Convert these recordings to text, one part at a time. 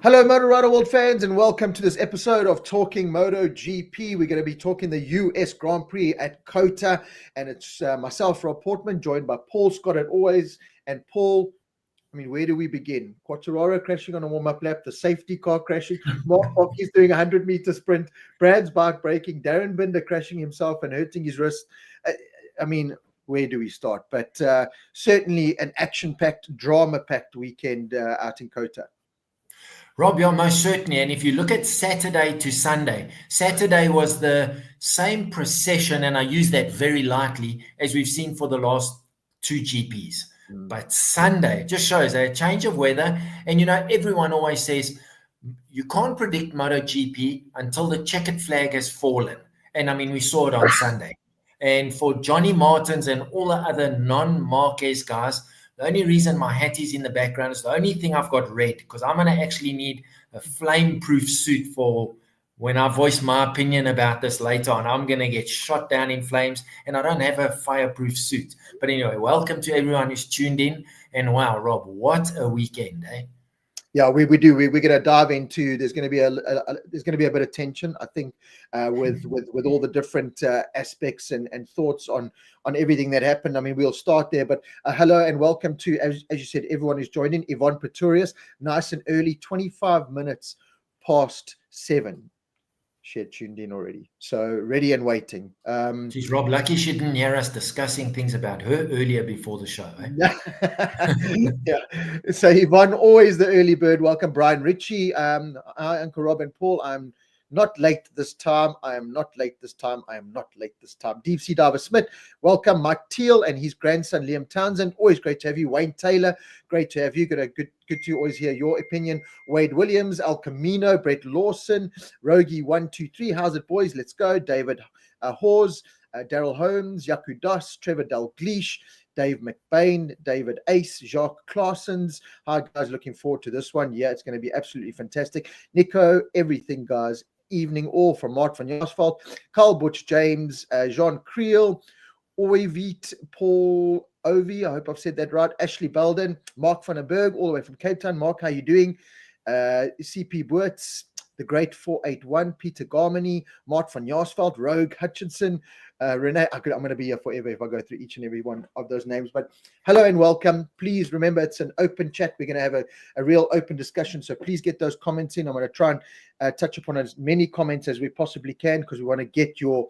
Hello, Motorrad World fans, and welcome to this episode of Talking MotoGP. We're going to be talking the US Grand Prix at COTA, and it's myself, Rob Portman, joined by Paul Scott as always. And Paul, where do we begin? Quartararo crashing on a warm-up lap, the safety car crashing, Mark Marquez doing a 100-meter sprint, Brad's bike breaking, Darren Binder crashing himself and hurting his wrist. Where do we start? But certainly an action-packed, drama-packed weekend out in COTA. Rob, yeah, most certainly. And if you look at Saturday to Sunday, Saturday was the same procession, and I use that very lightly, as we've seen for the last two GPs. But Sunday just shows a change of weather. And, everyone always says you can't predict MotoGP until the checkered flag has fallen. And, we saw it on Sunday. And for Johnny Martins and all the other non-Marquez guys, the only reason my hat is in the background is the only thing I've got red, because I'm going to actually need a flame-proof suit for when I voice my opinion about this later on. I'm going to get shot down in flames, and I don't have a fireproof suit. But anyway, welcome to everyone who's tuned in. And wow, Rob, what a weekend, eh? Yeah, we do. We're going to dive into. There's going to be a bit of tension, I think, with all the different aspects and thoughts on everything that happened. We'll start there. But hello and welcome to, as you said, everyone who's joined in. Yvonne Pretorius, nice and early, 25 minutes past 7. She had tuned in already, so ready and waiting. She's Rob, lucky she didn't hear us discussing things about her earlier before the show. Yeah. So Yvonne, always the early bird. Welcome, Brian Ritchie. Hi, Uncle Rob and Paul. I'm not late this time. I am not late this time. I am not late this time. Deep Sea Diver Smith. Welcome, Mike Teal and his grandson Liam Townsend. Always great to have you. Wayne Taylor, great to have you. Good to always hear your opinion. Wade Williams, El Camino, Brett Lawson, Rogie 123. How's it, boys? Let's go. David Hawes, Daryl Holmes, Yaku Das, Trevor Dalgleish, Dave McBain, David Ace, Jacques Claessens. Hi, guys. Looking forward to this one. Yeah, it's going to be absolutely fantastic. Nico, everything, guys. Evening all from Mart van Jaarsveld, Carl Butch James, Jean Creel, Oivit, Paul Ovi, I hope I've said that right, Ashley Belden, Mark van den Berg, all the way from Cape Town. Mark, how you doing? CP Boerts, the great 481, Peter Garmany, Mart van Jaarsveld, Rogue Hutchinson, Renee. I'm going to be here forever if I go through each and every one of those names. But hello and welcome. Please remember, it's an open chat. We're going to have a real open discussion. So please get those comments in. I'm going to try and touch upon as many comments as we possibly can, because we want to get your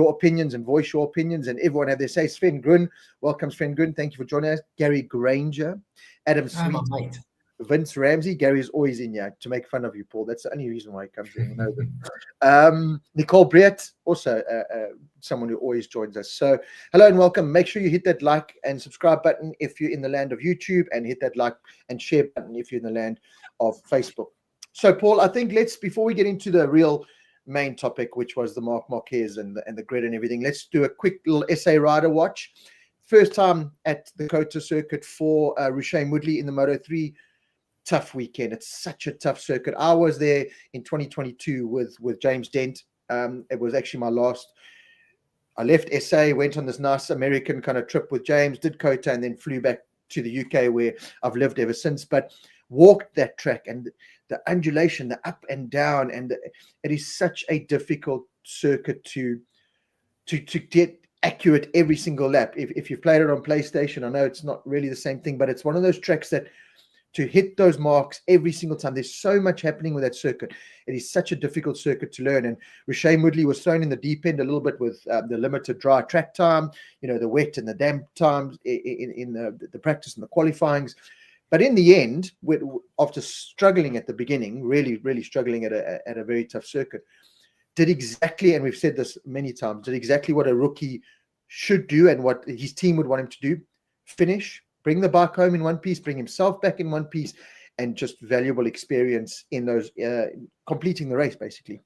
opinions and voice your opinions, and everyone have their say. Sven Grun, welcome Sven Grun. Thank you for joining us. Gary Granger, Adam Sweet, Vince Ramsey. Gary is always in here to make fun of you, Paul. That's the only reason why he comes in. Nicole Briet, also someone who always joins us. So hello and welcome. Make sure you hit that like and subscribe button if you're in the land of YouTube, and hit that like and share button if you're in the land of Facebook. So Paul, I think before we get into the real main topic, which was the Marquez and the grid and everything, let's do a quick little SA rider watch. First time at the COTA circuit for Rushain Woodley in the Moto3. Tough weekend. It's such a tough circuit. I was there in 2022 with James Dent. It was actually my last. I left SA, went on this nice American kind of trip with James, did COTA, and then flew back to the UK, where I've lived ever since. But walked that track, and the undulation, the up and down, and it is such a difficult circuit to get accurate every single lap. If you've played it on PlayStation, I know it's not really the same thing, but it's one of those tracks that to hit those marks every single time, there's so much happening with that circuit. It is such a difficult circuit to learn. And Rushain Woodley was thrown in the deep end a little bit with the limited dry track time, the wet and the damp times in the practice and the qualifyings. But in the end, after struggling at the beginning, really, really struggling at a very tough circuit, did exactly, and we've said this many times, did exactly what a rookie should do and what his team would want him to do: finish, bring the bike home in one piece, bring himself back in one piece, and just valuable experience in those completing the race, basically.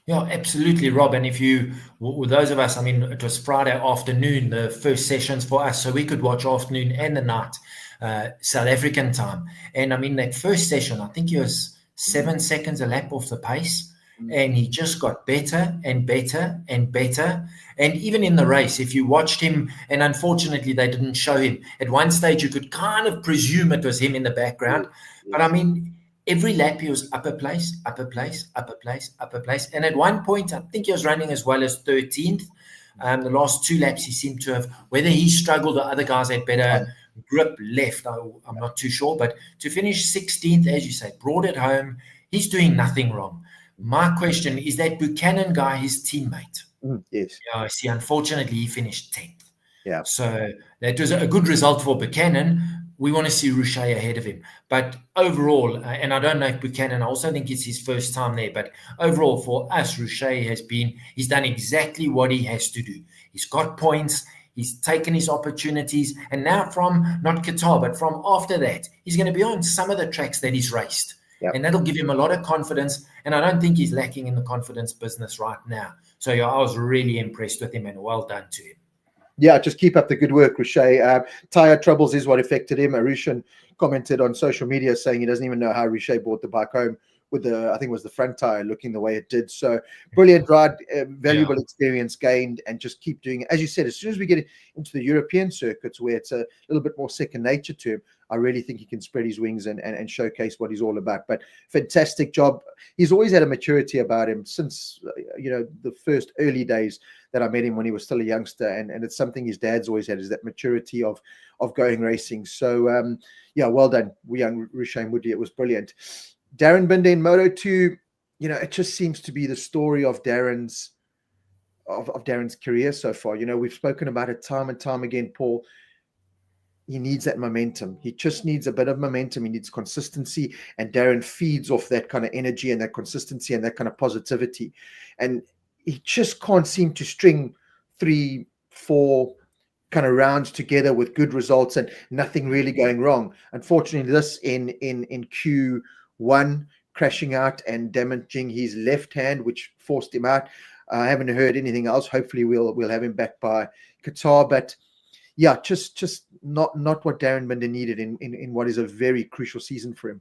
Yeah, absolutely, Rob. And with those of us, it was Friday afternoon, the first sessions for us, so we could watch afternoon and the night, South African time. And that first session, I think he was 7 seconds a lap off the pace. And he just got better and better and better. And even in the race, if you watched him, and unfortunately they didn't show him, at one stage you could kind of presume it was him in the background. But every lap he was upper place, upper place, upper place, upper place. And at one point, I think he was running as well as 13th. The last 2 laps, he seemed to have, whether he struggled or other guys had better grip left, I'm not too sure. But to finish 16th, as you say, brought it home. He's doing nothing wrong. My question is that Buchanan guy his teammate. Yes. Yeah, see, unfortunately, he finished 10th. Yeah. So that was a good result for Buchanan. We want to see Rouchet ahead of him. But overall, and I don't know if Buchanan, I also think it's his first time there, but overall for us, Rouchet he's done exactly what he has to do. He's got points, he's taken his opportunities, and now from, not Qatar, but from after that, he's going to be on some of the tracks that he's raced. Yep. And that'll give him a lot of confidence. And I don't think he's lacking in the confidence business right now. So yeah, I was really impressed with him, and well done to him. Yeah, just keep up the good work, Rouchet. Tire troubles is what affected him. Arushan commented on social media saying he doesn't even know how Rouchet brought the bike home with I think it was the front tire looking the way it did. So brilliant ride, valuable experience gained, and just keep doing it. As you said, as soon as we get into the European circuits where it's a little bit more second nature to him, I really think he can spread his wings and showcase what he's all about. But fantastic job. He's always had a maturity about him since, the first early days that I met him when he was still a youngster. And it's something his dad's always had, is that maturity of going racing. So, well done, young Rouchet Moody. It was brilliant. Darren Binder in Moto2, it just seems to be the story of Darren's career so far. We've spoken about it time and time again, Paul. He needs that momentum. He just needs a bit of momentum. He needs consistency, and Darren feeds off that kind of energy and that consistency and that kind of positivity. And he just can't seem to string 3, 4 kind of rounds together with good results and nothing really going wrong. Unfortunately, this in Q1, crashing out and damaging his left hand, which forced him out. I haven't heard anything else. Hopefully we'll have him back by Qatar, but yeah, just not what Darren Binder needed in what is a very crucial season for him.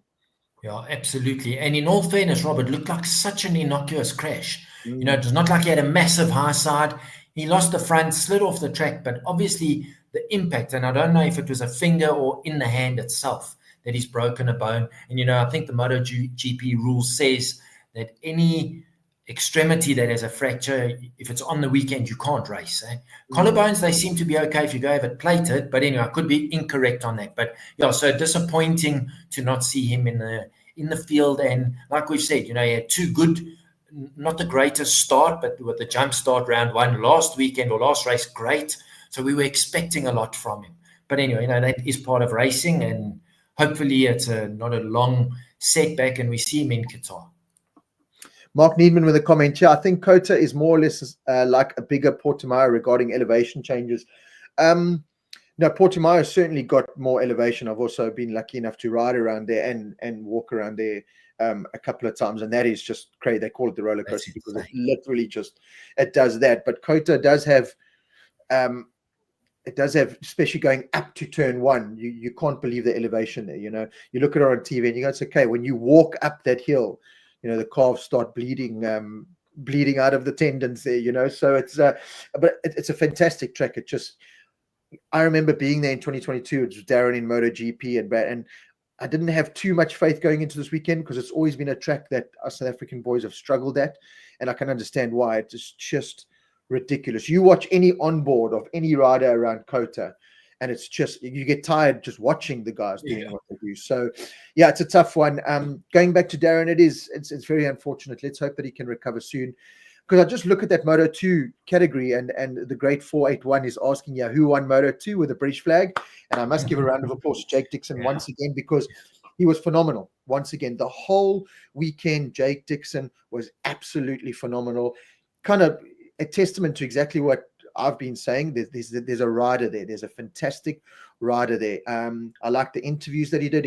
Yeah, absolutely. And in all fairness, Robert, looked like such an innocuous crash. It was not like he had a massive high side. He lost the front, slid off the track, but obviously the impact, and I don't know if it was a finger or in the hand itself that he's broken a bone. And, I think the MotoGP rule says that any extremity that has a fracture, if it's on the weekend, you can't race. Collarbones, they seem to be okay if you go have it plated, but anyway, I could be incorrect on that. But yeah, so disappointing to not see him in the field. And like we've said, he had 2 good, not the greatest start, but with the jump start round 1 last weekend or last race, great. So we were expecting a lot from him. But anyway, that is part of racing, and hopefully it's not a long setback and we see him in Qatar. Mark Needman with a comment here. I think COTA is more or less like a bigger Portimao regarding elevation changes. No, Portimao certainly got more elevation. I've also been lucky enough to ride around there and walk around there a couple of times, and that is just crazy. They call it the roller coaster because it literally it does that. But COTA does have, especially going up to turn 1, you can't believe the elevation there. You look at it on TV and you go, it's okay. When you walk up that hill, the calves start bleeding out of the tendons there, so but it's a fantastic track. I remember being there in 2022. It was Darren in MotoGP and I didn't have too much faith going into this weekend because it's always been a track that us South African boys have struggled at, and I can understand why. It's just ridiculous. You watch any onboard of any rider around COTA, and it's just, you get tired just watching the guys doing what they do. So, yeah, it's a tough one. Going back to Darren, it's very unfortunate. Let's hope that he can recover soon. Because I just look at that Moto2 category, and the great 481 is asking, who won Moto2 with a British flag? And I must give a round of applause to Jake Dixon once again, because he was phenomenal. Once again, the whole weekend, Jake Dixon was absolutely phenomenal. Kind of a testament to exactly what I've been saying. There's a rider there. There's a fantastic rider there. I like the interviews that he did.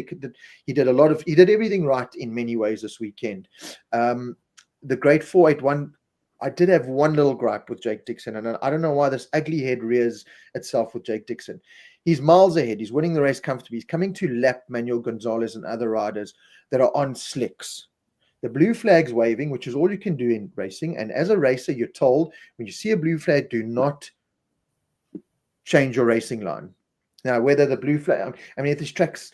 He did everything right in many ways this weekend. The great 481, I did have one little gripe with Jake Dixon, and I don't know why this ugly head rears itself with Jake Dixon. He's miles ahead. He's winning the race comfortably. He's coming to lap Manuel Gonzalez and other riders that are on slicks. The blue flag's waving, which is all you can do in racing. And as a racer, you're told when you see a blue flag, do not change your racing line. Now, whether the blue flag, if this track's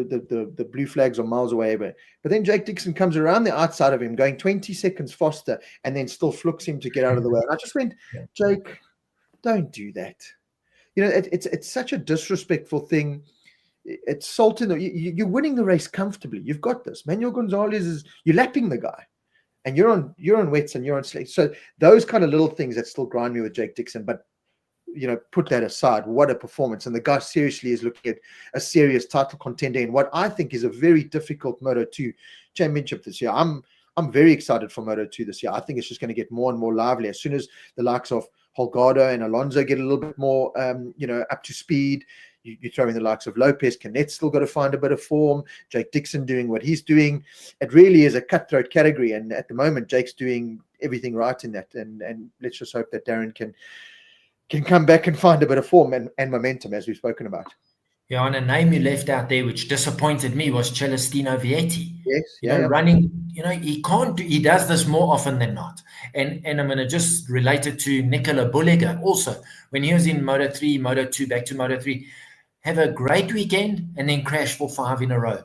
the blue flags are miles away. But then Jake Dixon comes around the outside of him, going 20 seconds faster, and then still flukes him to get out of the way. And I just went, Jake, don't do that. It's such a disrespectful thing. It's salt in the. You're winning the race comfortably. You've got this. Manuel Gonzalez you're lapping the guy, and you're on wets and you're on slicks. So those kind of little things that still grind me with Jake Dixon, but. Put that aside, what a performance. And the guy seriously is looking at a serious title contender in what I think is a very difficult Moto2 championship this year. I'm very excited for Moto2 this year. I think it's just going to get more and more lively as soon as the likes of Holgado and Alonso get a little bit more, up to speed. You throw in the likes of Lopez. Canet's still got to find a bit of form. Jake Dixon doing what he's doing. It really is a cutthroat category. And at the moment, Jake's doing everything right in that. And let's just hope that Darren can come back and find a bit of form and momentum, as we've spoken about. Yeah, and a name you left out there, which disappointed me, was Celestino Vietti. Yes, running, he does this more often than not. And I'm going to just relate it to Nicola Bulliger also. When he was in Moto3, Moto2, back to Moto3, have a great weekend and then crash for 5 in a row.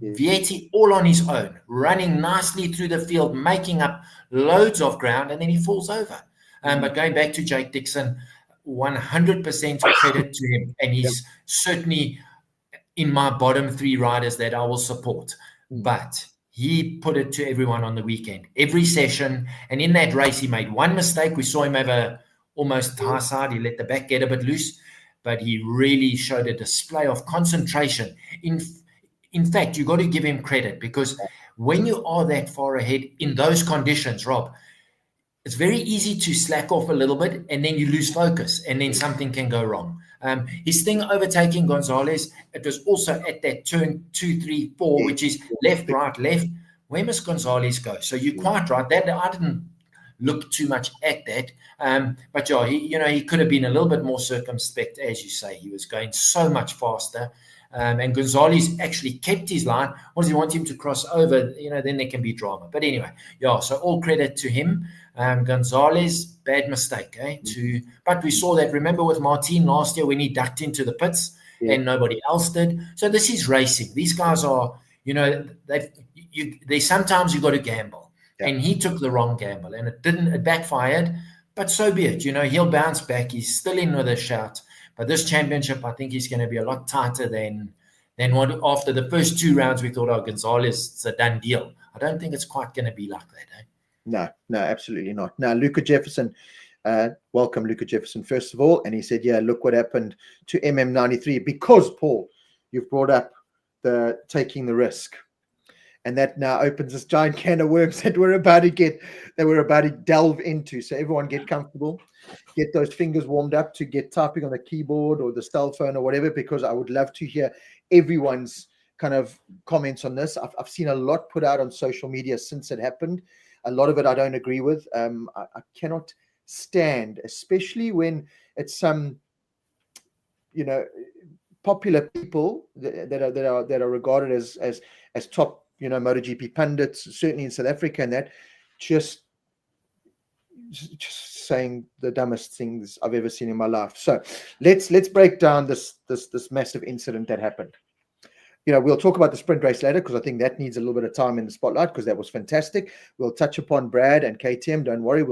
Yes. Vietti all on his own, running nicely through the field, making up loads of ground, and then he falls over. But going back to Jake Dixon, 100% credit to him, and he's certainly in my bottom 3 riders that I will support. But he put it to everyone on the weekend, every session, and in that race he made one mistake. We saw him have a almost high side. He let the back get a bit loose, but he really showed a display of concentration. In fact, you got to give him credit, because when you are that far ahead in those conditions, Rob, it's very easy to slack off a little bit, and then you lose focus, and then something can go wrong. His thing overtaking Gonzalez, it was also at that turn 2, 3, 4, which is left, right, left. Where must Gonzalez go? So you're quite right. That I didn't look too much at that. But yeah, he could have been a little bit more circumspect, as you say. He was going so much faster. And Gonzalez actually kept his line. What does he want him to cross over? Then there can be drama. But anyway, so all credit to him. Gonzalez, bad mistake, but we saw that, remember, with Martin last year when he ducked into the pits and nobody else did. So this is racing. These guys are, they sometimes you got to gamble. And he took the wrong gamble, and it backfired. But so be it. He'll bounce back. He's still in with a shout. But this championship, I think he's going to be a lot tighter than what after the first 2 rounds we thought, Gonzalez, it's a done deal. I don't think it's quite going to be like that. No, absolutely not. Now, Luca Jefferson, welcome Luca Jefferson, first of all. And he said, look what happened to MM93, because, Paul, you've brought up the taking the risk. And that now opens this giant can of worms that we're about to delve into. So everyone get comfortable, get those fingers warmed up to get typing on the keyboard or the cell phone or whatever, because I would love to hear everyone's kind of comments on this. I've seen a lot put out on social media since it happened. A lot of it I don't agree with. I cannot stand, especially when it's some, popular people that are regarded as top, MotoGP pundits, certainly in South Africa, and that just saying the dumbest things I've ever seen in my life. So let's break down this massive incident that happened. We'll talk about the sprint race later, because I think that needs a little bit of time in the spotlight, because that was fantastic. We'll touch upon Brad and KTM. Don't worry.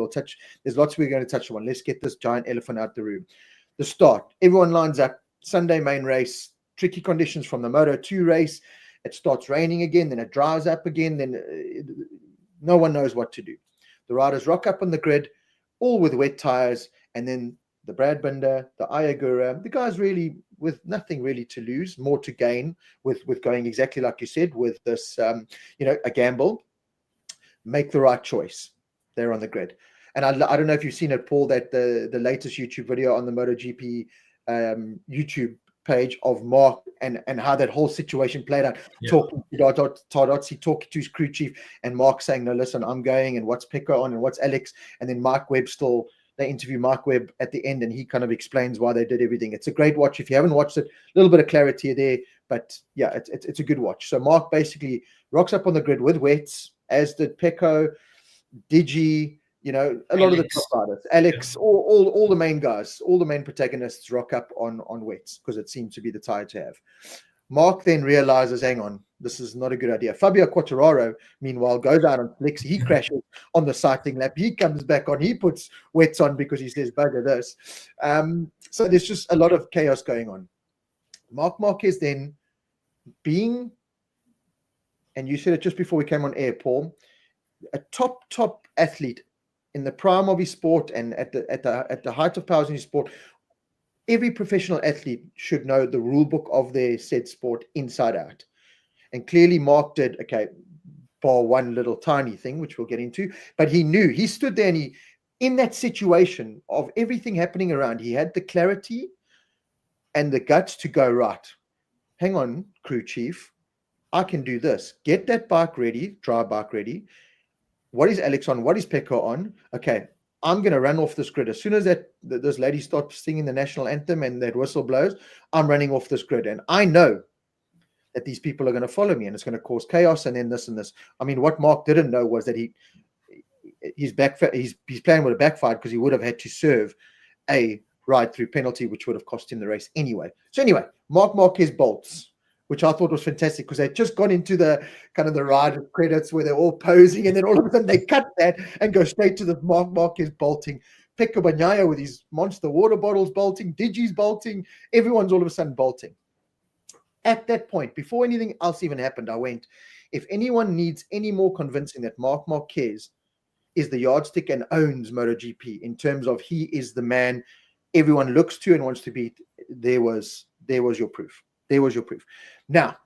There's lots we're going to touch on. Let's get this giant elephant out the room. The start. Everyone lines up. Sunday main race. Tricky conditions from the Moto2 race. It starts raining again. Then it dries up again. Then no one knows what to do. The riders rock up on the grid, all with wet tires. And then the Brad Binder, the Ayagura, the guys really with nothing really to lose, more to gain with going exactly like you said, with this, a gamble, make the right choice. They're on the grid. And I don't know if you've seen it, Paul, that the latest YouTube video on the MotoGP YouTube page of Mark and how that whole situation played out, talking to Tardozzi, talking to his crew chief, and Mark saying, no, listen, I'm going, and what's Pecco on, and what's Alex, and then Mike Webb they interview Mark Webb at the end, and he kind of explains why they did everything. It's a great watch. If you haven't watched it, a little bit of clarity there, but it's a good watch. So Mark basically rocks up on the grid with wets, as did Pecco, Digi, a lot of the top riders, Alex, all the main guys, all the main protagonists rock up on wets, because it seemed to be the tire to have. Mark then realizes, hang on, this is not a good idea. Fabio Quartararo, meanwhile, goes out on slicks. He crashes on the sighting lap. He comes back on. He puts wets on because he says, bugger this. So there's just a lot of chaos going on. Marc Marquez then being, and you said it just before we came on air, Paul, a top athlete in the prime of his sport and at the height of powers in his sport. Every professional athlete should know the rule book of their said sport inside out. And clearly Mark did, okay, bar one little tiny thing, which we'll get into, but he knew, he stood there and he, in that situation of everything happening around, he had the clarity and the guts to go, right, hang on, crew chief, I can do this. Get that bike ready, dry bike ready. What is Alex on? What is Pecco on? Okay, I'm going to run off this grid. As soon as this lady starts singing the national anthem and that whistle blows, I'm running off this grid. And I know that these people are going to follow me and it's going to cause chaos and then this and this. I mean, what Mark didn't know was that his plan would have backfired because he would have had to serve a ride-through penalty, which would have cost him the race anyway. So anyway, Marc Marquez bolts, which I thought was fantastic because they'd just gone into the kind of the ride credits where they're all posing, and then all of a sudden they cut that and go straight to the Marc Marquez bolting. Pecco Bagnaia with his monster water bottles bolting, Digi's bolting, everyone's all of a sudden bolting. At that point, before anything else even happened, I went, if anyone needs any more convincing that Marc Marquez is the yardstick and owns MotoGP in terms of he is the man everyone looks to and wants to beat, there was your proof. There was your proof. Now,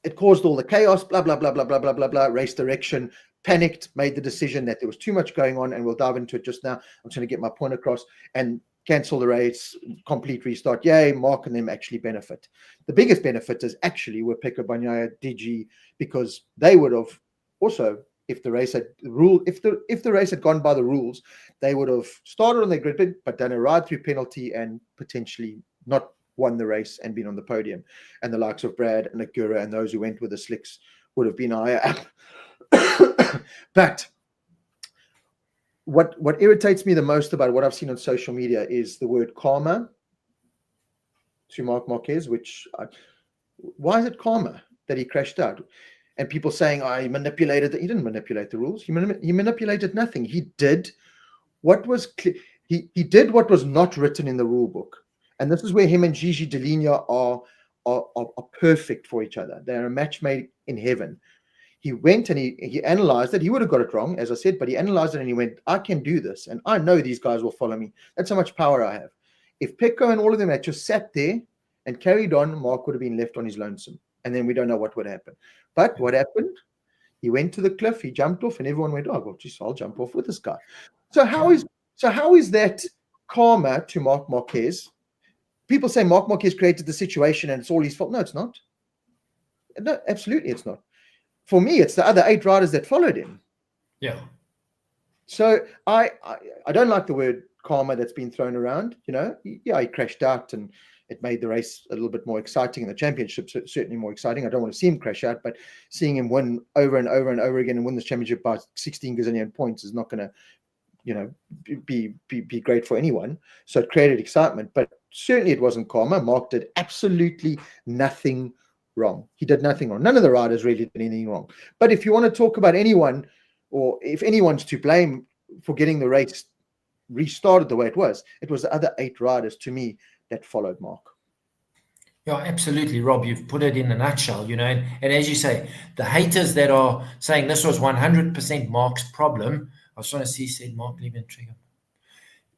it caused all the chaos, blah, blah, blah, blah, blah, blah, blah, blah, race direction, panicked, made the decision that there was too much going on, and we'll dive into it just now. I'm trying to get my point across, and cancel the race, complete restart. Yay, Mark and them actually benefit. The biggest benefit is actually were Pecco Bagnaia, Digi, because they would have also, if the race had gone by the rules, they would have started on their grid, but done a ride-through penalty and potentially not won the race and been on the podium. And the likes of Brad and Agura and those who went with the slicks would have been higher up. But what irritates me the most about what I've seen on social media is the word karma to Marc Marquez, why is it karma that he crashed out? And people saying, he manipulated it. He didn't manipulate the rules. He manipulated nothing. He did what was clear. He did what was not written in the rule book. And this is where him and Gigi Dell'Igna are perfect for each other. They're a match made in heaven. He went and he analyzed it. He would have got it wrong, as I said, but he analyzed it and he went, I can do this. And I know these guys will follow me. That's how much power I have. If Pecco and all of them had just sat there and carried on, Mark would have been left on his lonesome. And then we don't know what would happen. But what happened? He went to the cliff, he jumped off, and everyone went, oh, well, geez, I'll jump off with this guy. So how is that karma to Marc Marquez? People say Marc Marquez created the situation and it's all his fault. No, it's not. No, absolutely it's not. For me, it's the other 8 riders that followed him. Yeah. So I don't like the word karma that's been thrown around. You know, he crashed out and it made the race a little bit more exciting, and the championship certainly more exciting. I don't want to see him crash out, but seeing him win over and over and over again and win this championship by 16 gazillion points is not going to, be great for anyone. So it created excitement, but certainly it wasn't karma. Mark did absolutely nothing wrong. He did nothing wrong. None of the riders really did anything wrong. But if you want to talk about anyone, or if anyone's to blame for getting the race restarted the way it was the other 8 riders, to me, that followed Mark. Yeah, absolutely, Rob. You've put it in a nutshell, and as you say, the haters that are saying this was 100% Mark's problem. I was trying to see, said Mark leaving trigger.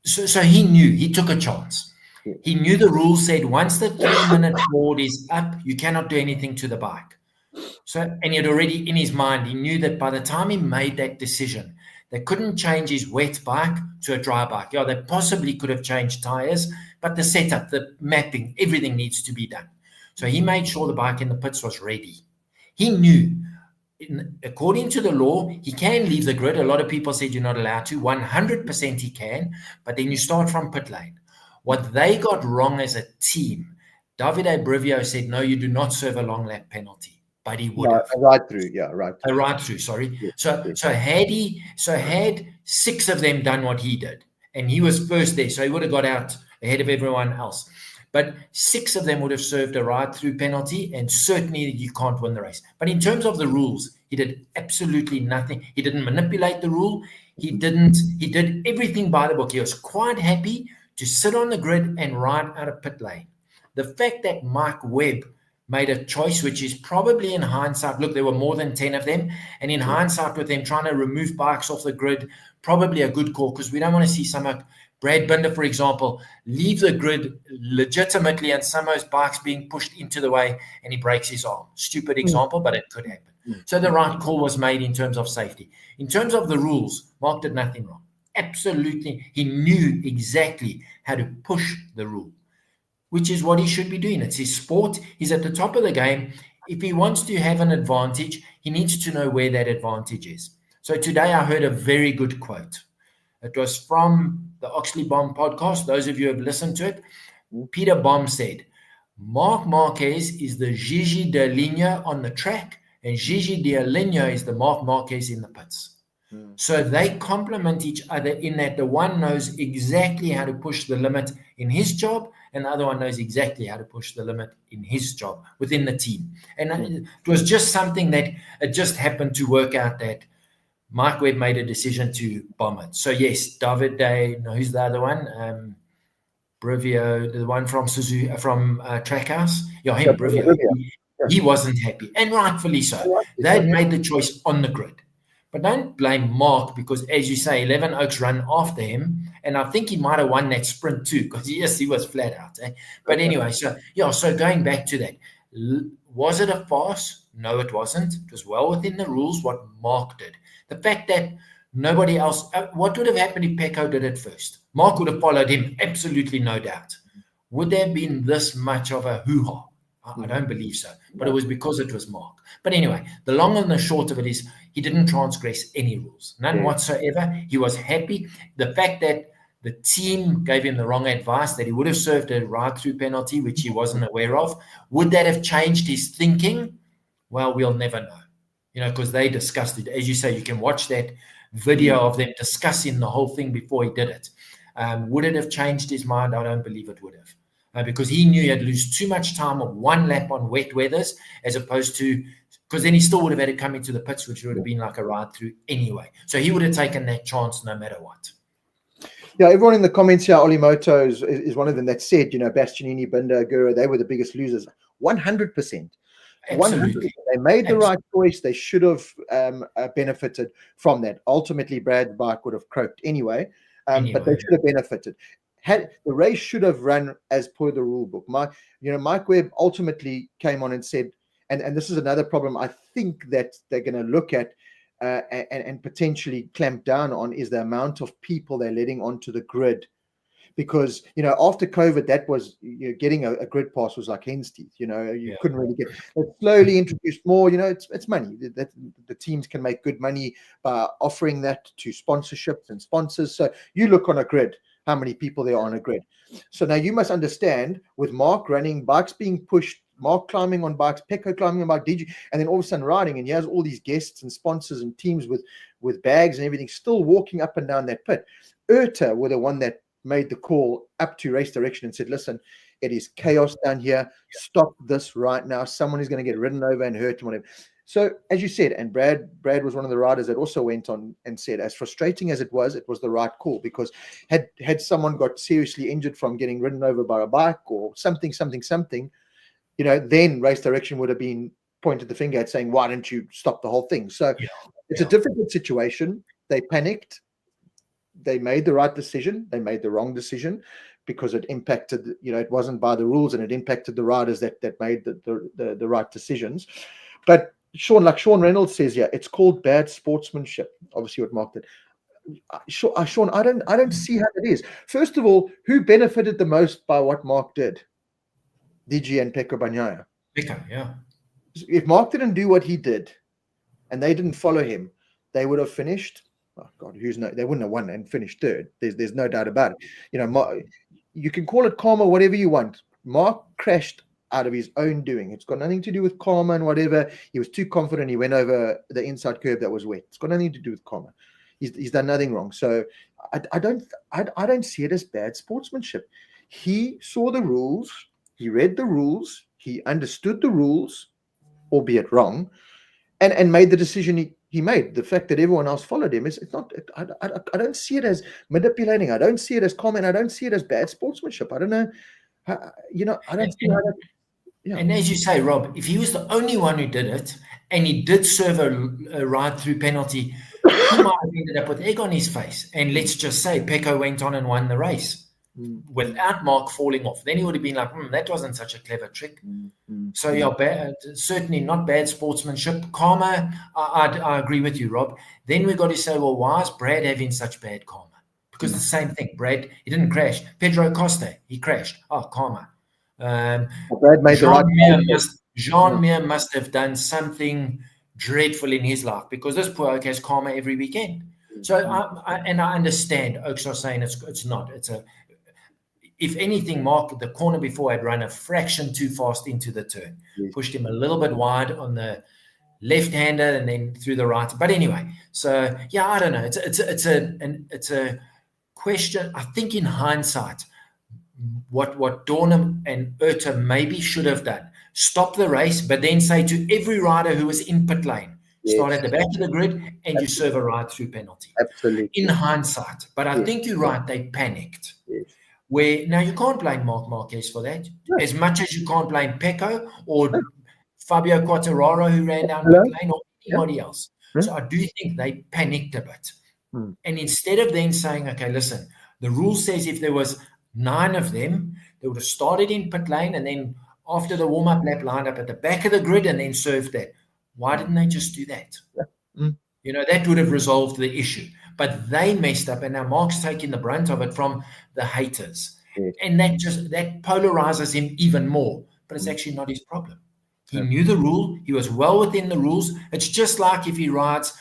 So he knew, he took a chance. Yeah. He knew the rules said once the 3-minute board is up, you cannot do anything to the bike. So, and he had already in his mind, he knew that by the time he made that decision, they couldn't change his wet bike to a dry bike. Yeah, they possibly could have changed tires, but the setup, the mapping, everything needs to be done. So he made sure the bike in the pits was ready. He knew, according to the law, he can leave the grid. A lot of people said you're not allowed to. 100% he can, but then you start from pit lane. What they got wrong as a team, Davide Brivio said, no, you do not serve a long lap penalty. But he would have. A ride-through, yeah, right. A ride-through, sorry. Yeah. So had 6 of them done what he did, and he was first there, so he would have got out ahead of everyone else. But 6 of them would have served a ride-through penalty, and certainly you can't win the race. But in terms of the rules, he did absolutely nothing. He didn't manipulate the rule. He did everything by the book. He was quite happy to sit on the grid and ride out of pit lane. The fact that Mike Webb made a choice, which is probably in hindsight, look, there were more than 10 of them, and in hindsight with them trying to remove bikes off the grid, probably a good call, because we don't want to see some like Brad Binder, for example, leave the grid legitimately and some of those bikes being pushed into the way and he breaks his arm. Stupid example, but it could happen. So the right call was made in terms of safety. In terms of the rules, Mark did nothing wrong. Absolutely. He knew exactly how to push the rule, which is what he should be doing. It's his sport. He's at the top of the game. If he wants to have an advantage, he needs to know where that advantage is. So today I heard a very good quote. It was from the Oxley Bomb podcast. Those of you who have listened to it, Peter Bomb said, Marc Marquez is the Gigi D'Aligno on the track, and Gigi D'Aligno is the Marc Marquez in the pits. So they complement each other in that the one knows exactly how to push the limit in his job, and the other one knows exactly how to push the limit in his job within the team. And it was just something that it just happened to work out that Mike Webb made a decision to bomb it. So yes, David Day, no, who's the other one? Brivio, the one from Suzuki, from Trackhouse. Yeah, him, Brivio. He wasn't happy, and rightfully so. They'd made the choice on the grid. But don't blame Mark because, as you say, 11 Oaks run after him, and I think he might have won that sprint too because, yes, he was flat out. But anyway, so going back to that, was it a farce? No, it wasn't. It was well within the rules what Mark did. The fact that nobody else, what would have happened if Pecco did it first? Mark would have followed him, absolutely no doubt. Would there have been this much of a hoo-ha? I don't believe so, but it was because it was Mark. But anyway, the long and the short of it is he didn't transgress any rules, none whatsoever. He was happy. The fact that the team gave him the wrong advice, that he would have served a ride-through penalty, which he wasn't aware of, would that have changed his thinking? Well, we'll never know, because they discussed it. As you say, you can watch that video of them discussing the whole thing before he did it. Would it have changed his mind? I don't believe it would have. Because he knew he had lose too much time on one lap on wet weathers as opposed to, because then he still would have had to come into the pits, which would have been like a ride through anyway. So he would have taken that chance no matter what. Yeah, everyone in the comments here, Olimoto is one of them that said, Bastianini, Binder, Gura, they were the biggest losers. 100%. Absolutely. 100%. They made the right choice. They should have benefited from that. Ultimately, Brad's bike would have croaked anyway, but they should have benefited. The race should have run as per the rule book. Mike Webb ultimately came on and said, and this is another problem I think that they're going to look at and potentially clamp down on is the amount of people they're letting onto the grid. Because, after COVID, that was, getting a grid pass was like hen's teeth. You couldn't really get it. Slowly introduced more, it's money. That the teams can make good money by offering that to sponsorships and sponsors. So you look on a grid, how many people there are on a grid. So now you must understand, with Mark running, bikes being pushed, Mark climbing on bikes, Pecco climbing on bike, Digia, and then all of a sudden riding, and he has all these guests and sponsors and teams with bags and everything still walking up and down that pit. Urta were the one that made the call up to race direction and said, listen, it is chaos down here. Stop this right now. Someone is going to get ridden over and hurt and whatever. So, as you said, and Brad was one of the riders that also went on and said, as frustrating as it was the right call, because had someone got seriously injured from getting ridden over by a bike or something, then race direction would have been pointed the finger at saying, why didn't you stop the whole thing? So it's a difficult situation. They panicked. They made the right decision. They made the wrong decision because it impacted, it wasn't by the rules, and it impacted the riders that made the right decisions. But Sean Reynolds says, it's called bad sportsmanship. Obviously, what Mark did. Sean, I don't see how it is. First of all, who benefited the most by what Mark did? Digia and Pecco Bagnaia. Yeah. If Mark didn't do what he did, and they didn't follow him, they would have finished. Oh God, they wouldn't have won and finished third. There's no doubt about it. Mark, you can call it karma, whatever you want. Mark crashed out of his own doing. It's got nothing to do with karma and whatever. He was too confident. He went over the inside curb that was wet. It's got nothing to do with karma. He's done nothing wrong. So I don't see it as bad sportsmanship. He saw the rules, he read the rules, he understood the rules, albeit wrong, and made the decision he made. The fact that everyone else followed him it's not. I don't see it as manipulating. I don't see it as comment. I don't see it as bad sportsmanship. I don't know. I don't see how that. Yeah. And as you say, Rob, if he was the only one who did it, and he did serve a ride-through penalty, he might have ended up with egg on his face. And let's just say Pecco went on and won the race without Mark falling off. Then he would have been like, that wasn't such a clever trick. So, certainly not bad sportsmanship. Karma, I agree with you, Rob. Then we've got to say, well, why is Brad having such bad karma? Because the same thing. Brad, he didn't crash. Pedro Acosta, he crashed. Oh, karma. Brad made Jean Mir must have done something dreadful in his life, because this poor oak has karma every weekend. So I understand Oaks are saying it's not. If anything, Mark, the corner before had run a fraction too fast into the turn, pushed him a little bit wide on the left-hander and then through the right. But anyway, so yeah, I don't know. It's a question. I think in hindsight, what Dorna and Erta maybe should have done: stop the race, but then say to every rider who was in pit lane, start at the back of the grid and you serve a ride-through penalty. Absolutely. In hindsight. But I think you're right, they panicked. Where now you can't blame Mark Marquez for that, as much as you can't blame Pecco or Fabio Quartararo, who ran down the lane, or anybody else. So I do think they panicked a bit. And instead of then saying, okay, listen, the rule says if there was 9 of them, they would have started in pit lane and then after the warm-up lap lined up at the back of the grid and then served that. Why didn't they just do that? That would have resolved the issue. But they messed up, and now Mark's taking the brunt of it from the haters. And that polarizes him even more. But it's actually not his problem. He knew the rule. He was well within the rules. It's just like if he rides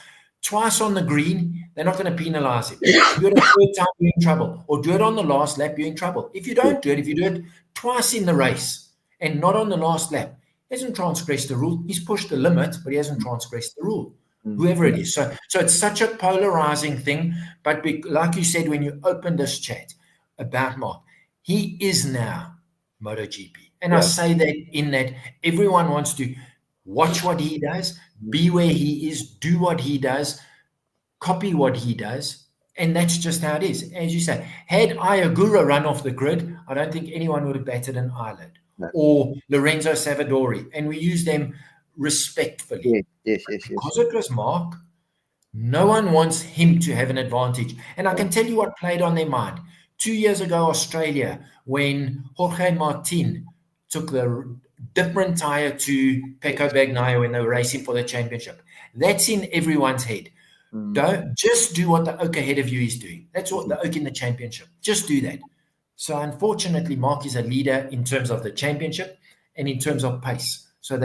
twice on the green, they're not going to penalize him. If you do it a third time, you're in trouble. Or do it on the last lap, you're in trouble. If you don't do it, if you do it twice in the race and not on the last lap, he hasn't transgressed the rule. He's pushed the limit, but he hasn't transgressed the rule. Whoever it is. So it's such a polarizing thing. But like you said, when you opened this chat about Mark, he is now MotoGP. And I say that in that everyone wants to watch what he does, be where he is, do what he does, copy what he does. And that's just how it is. As you say, had Iagura run off the grid, I don't think anyone would have batted an eyelid. Or Lorenzo Savadori. And we use them respectfully. Yes. Because it was Mark, no one wants him to have an advantage. And I can tell you what played on their mind. 2 years ago, Australia, when Jorge Martin took the different tire to Pecco Bagnaia when they were racing for the championship. That's in everyone's head. Don't just do what the oak ahead of you is doing. That's what the oak in the championship. Just do that. So unfortunately, Mark is a leader in terms of the championship and in terms of pace. So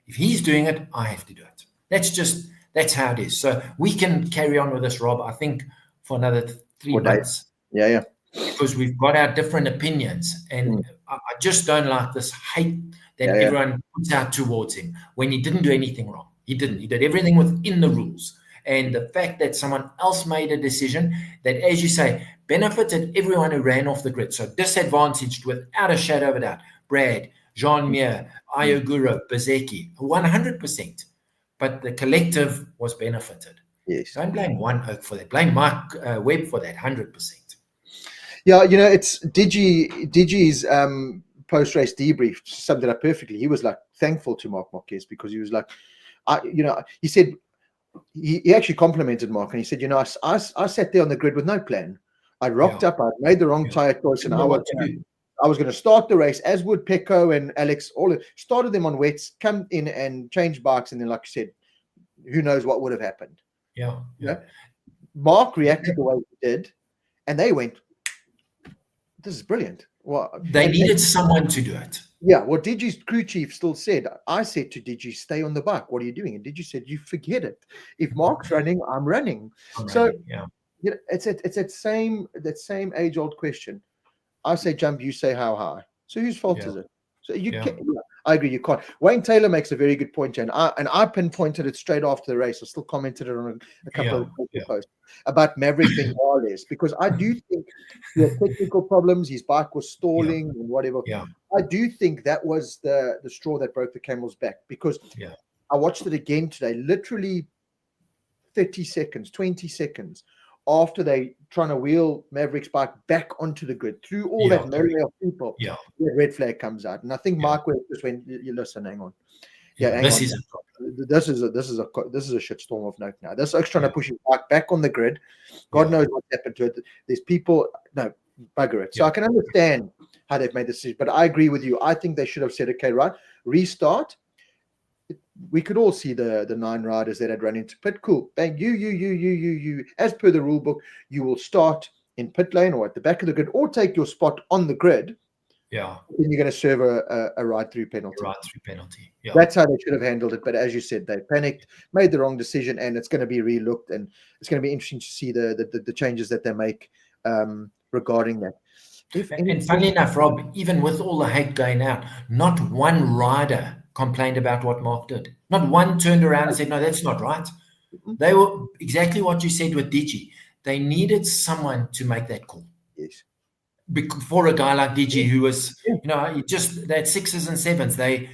if he's doing it, I have to do it. That's how it is. So we can carry on with this, Rob, I think, for another 3 months. Yeah. Because we've got our different opinions. And I just don't like this hate that everyone puts out towards him when he didn't do anything wrong. He didn't. He did everything within the rules. And the fact that someone else made a decision that, as you say, benefited everyone who ran off the grid. So disadvantaged without a shadow of a doubt. Brad, Jean Mir, Iagura, Bezecchi, 100%. But the collective was benefited. Yes. Don't blame one oak for that. Blame Mark Webb for that, 100%. Yeah, it's Digi's post-race debrief summed it up perfectly. He was like thankful to Marc Marquez because he was like, he said he actually complimented Mark and he said, I sat there on the grid with no plan. I rocked up, I made the wrong tire choice, and I was going to start the race, as would Pecco and Alex. Started them on wets, come in and change bikes, and then, like you said, who knows what would have happened. Yeah. Mark reacted the way he did, and they went, this is brilliant. Well, they needed someone to do it. Yeah, what Digi's crew chief still said, I said to Digi, stay on the bike. What are you doing? And Digi said, you forget it. If Mark's running, I'm running. It's that same age-old question. I say jump, you say how high. So whose fault is it? So I agree. You can't. Wayne Taylor makes a very good point, and I pinpointed it straight after the race. I still commented it on a couple of posts about Maverick Vinales, because I do think he had technical problems. His bike was stalling and whatever. Yeah. I do think that was the straw that broke the camel's back, because I watched it again today, literally 30 seconds, 20 seconds after they trying to wheel Maverick's bike back onto the grid through all that melee of people. The red flag comes out, and I think Marquez just went, "You listen, hang on, this is this is a shitstorm of note now. This oak's trying to push his bike back on the grid. God knows what happened to it. There's people, no, bugger it." So I can understand how they've made the decision, but I agree with you. I think they should have said, okay, right, restart. We could all see the 9 riders that had run into pit. Cool. Bang, you. As per the rule book, you will start in pit lane or at the back of the grid, or take your spot on the grid. Yeah. Then you're going to serve a ride-through penalty. Yeah. That's how they should have handled it. But as you said, they panicked, made the wrong decision, and it's going to be re-looked, and it's going to be interesting to see the changes that they make regarding that. And funnily enough, Rob, even with all the hate going out, not one rider complained about what Mark did. Not one turned around and said, no, that's not right. They were exactly what you said with Digi. They needed someone to make that call. Yes. For a guy like Digi, who was, they had 6s and 7s.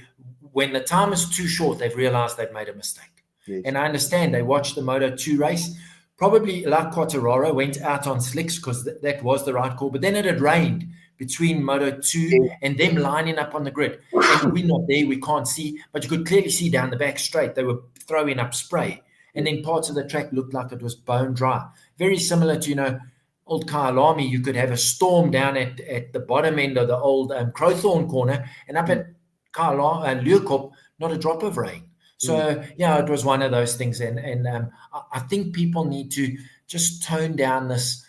When the time is too short, they've realized they've made a mistake. Yes. And I understand they watched the Moto2 race. Probably like Quartararo went out on slicks because that was the right call. But then it had rained between Moto2 and them lining up on the grid. And we're not there, we can't see. But you could clearly see down the back straight, they were throwing up spray. And then parts of the track looked like it was bone dry. Very similar to, old Kyalami, you could have a storm down at the bottom end of the old Crowthorne corner. And up at Kyalami and Leeuwkop, not a drop of rain. So, it was one of those things. And I think people need to just tone down this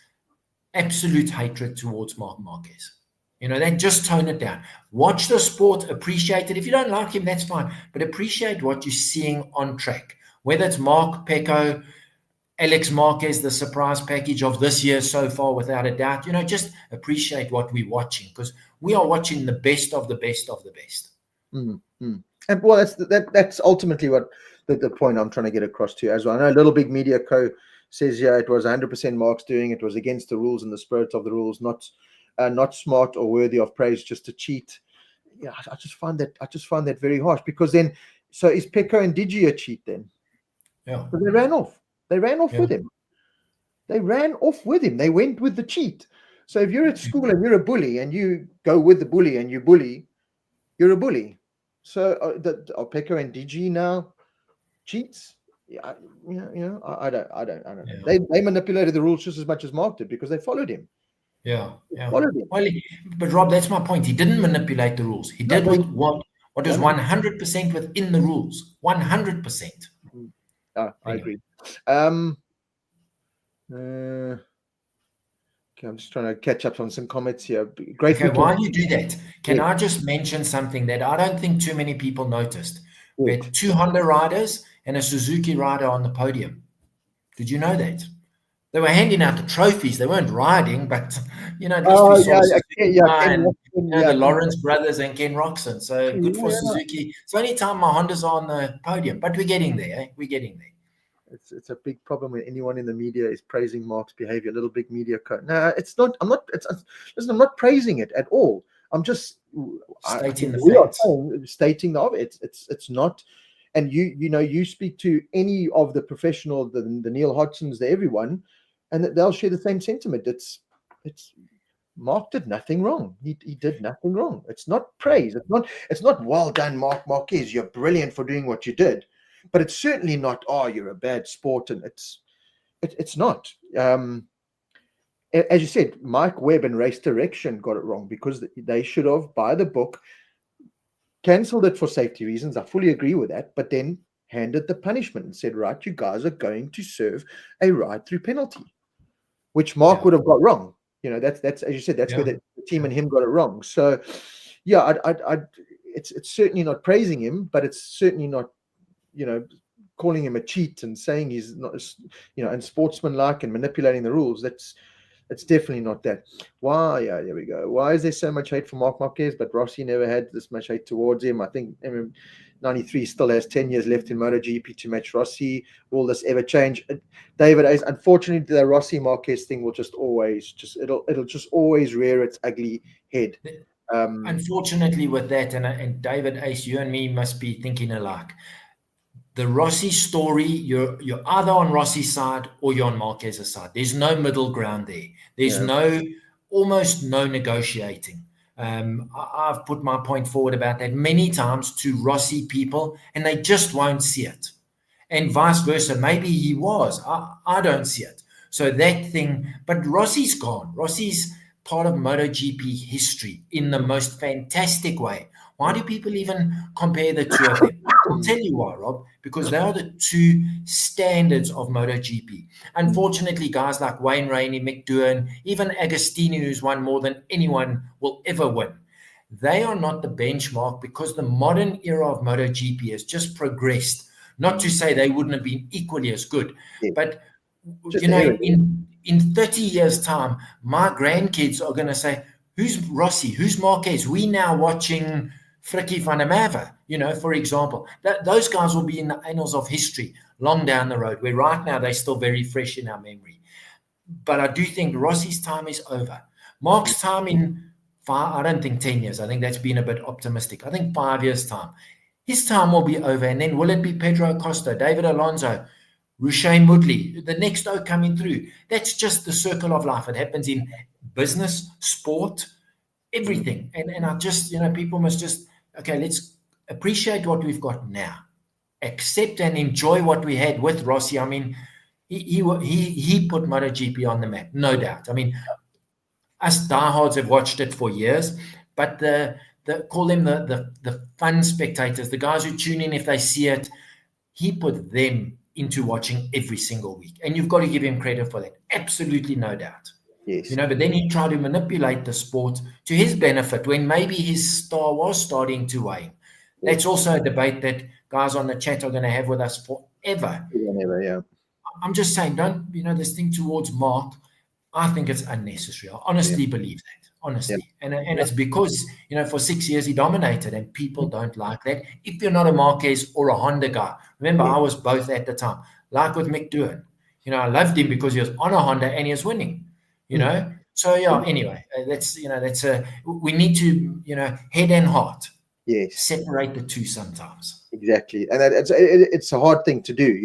absolute hatred towards Marc Marquez. Then just tone it down. Watch the sport, appreciate it. If you don't like him, that's fine. But appreciate what you're seeing on track. Whether it's Mark, Pecco, Alex Marquez, the surprise package of this year so far, without a doubt. Just appreciate what we're watching, because we are watching the best of the best of the best. Mm-hmm. And well, that's ultimately what the point I'm trying to get across to you as well. I know Little Big Media Co. says, it was 100% Mark's doing. It was against the rules and the spirit of the rules, not smart or worthy of praise, just to cheat. Yeah, I just find that very harsh, because then, so is Pecco and Digia a cheat then? Yeah. But they ran off. They ran off with him. They ran off with him. They went with the cheat. So if you're at school and you're a bully and you go with the bully and you bully, you're a bully. So are Pecco and Digi now cheats? Yeah, I don't know. Yeah. They manipulated the rules just as much as Mark did, because they followed him. Yeah. Followed him. Well, but Rob, that's my point. He didn't manipulate the rules. He did what was 100% within the rules. 100%. I agree. Okay, I'm just trying to catch up on some comments here. Great. Okay, while you do that, can I just mention something that I don't think too many people noticed? We had 2 Honda riders and a Suzuki rider on the podium. Did you know that? They were handing out the trophies. They weren't riding, but the Lawrence brothers and Ken Roxon. So good for Suzuki. It's the only time my Hondas are on the podium, but we're getting there. We're getting there. It's a big problem when anyone in the media is praising Mark's behavior. Little Big Media Co. No, it's not. I'm not. Listen, I'm not praising it at all. I'm just stating the facts. Stating the obvious. It's not. And you speak to any of the professional, the Neil Hodgsons, everyone, and they'll share the same sentiment. It's Mark did nothing wrong. He did nothing wrong. It's not praise. It's not well done, Marc Marquez. You're brilliant for doing what you did. But it's certainly not, you're a bad sport, and it's not. As you said, Mike Webb and Race Direction got it wrong, because they should have, by the book, cancelled it for safety reasons. I fully agree with that, but then handed the punishment and said, right, you guys are going to serve a ride-through penalty, which Mark would have got wrong. That's as you said, that's where the team and him got it wrong. So, it's certainly not praising him, but it's certainly not, calling him a cheat and saying he's not, unsportsmanlike and manipulating the rules. It's definitely not that. Why? Yeah, there we go. Why is there so much hate for Marc Marquez, but Rossi never had this much hate towards him? I think 93 still has 10 years left in MotoGP to match Rossi. Will this ever change? David, unfortunately, the Rossi Marquez thing will just always it'll just always rear its ugly head. Unfortunately, with that, and David Ace, you and me must be thinking alike. The Rossi story, you're either on Rossi's side or you're on Marquez's side. There's no middle ground there. There's almost no negotiating. I've put my point forward about that many times to Rossi people, and they just won't see it. And vice versa. Maybe he was. I don't see it. So that thing, but Rossi's gone. Rossi's part of MotoGP history in the most fantastic way. Why do people even compare the two of them? I'll tell you why, Rob, because they are the two standards of MotoGP. Unfortunately, guys like Wayne Rainey, Mick Doohan, even Agostini, who's won more than anyone will ever win, they are not the benchmark because the modern era of MotoGP has just progressed. Not to say they wouldn't have been equally as good, but just in 30 years' time, my grandkids are going to say, who's Rossi? Who's Marquez? We now watching Frikkie van der Merwe, for example. Those guys will be in the annals of history long down the road, where right now they're still very fresh in our memory. But I do think Rossi's time is over. Mark's time in I don't think 10 years. I think that's been a bit optimistic. I think 5 years' time. His time will be over. And then will it be Pedro Acosta, David Alonso, Rushain Woodley, the next O coming through? That's just the circle of life. It happens in business, sport, everything. And I just, people must just, okay, let's appreciate what we've got now. Accept and enjoy what we had with Rossi. I mean, he put MotoGP on the map, no doubt. I mean, us diehards have watched it for years, but call them the fun spectators, the guys who tune in if they see it, he put them into watching every single week. And you've got to give him credit for that. Absolutely no doubt. Yes. But then he tried to manipulate the sport to his benefit when maybe his star was starting to wane. That's also a debate that guys on the chat are going to have with us forever. Yeah. I'm just saying, don't, this thing towards Mark, I think it's unnecessary. I honestly believe that. Honestly. And it's because, for 6 years he dominated and people don't like that. If you're not a Marquez or a Honda guy, remember I was both at the time, like with Mick Doohan. I loved him because he was on a Honda and he was winning, So anyway, we need to, head and heart. Yes. Separate the two sometimes. Exactly. And it's a hard thing to do,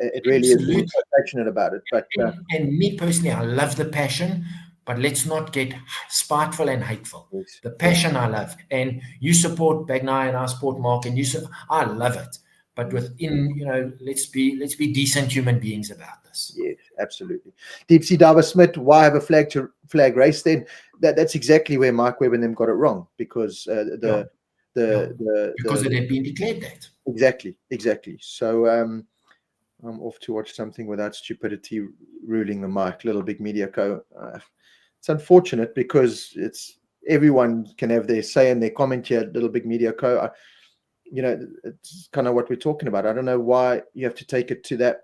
it really is. I'm so passionate about it. But and me personally, I love the passion, but let's not get spiteful and hateful. Yes. The passion I love. And you support Bagnaia and I support Mark, and I love it. But within, let's be decent human beings about this. Yes, absolutely. Deep Sea Diver Smith, why have a flag race then? That's exactly where Mike Webb and them got it wrong, because because it had been declared that. Exactly. So I'm off to watch something without stupidity ruling the mic. Little Big Media Co. It's unfortunate because everyone can have their say and their comment here at Little Big Media Co. It's kind of what we're talking about. I don't know why you have to take it to that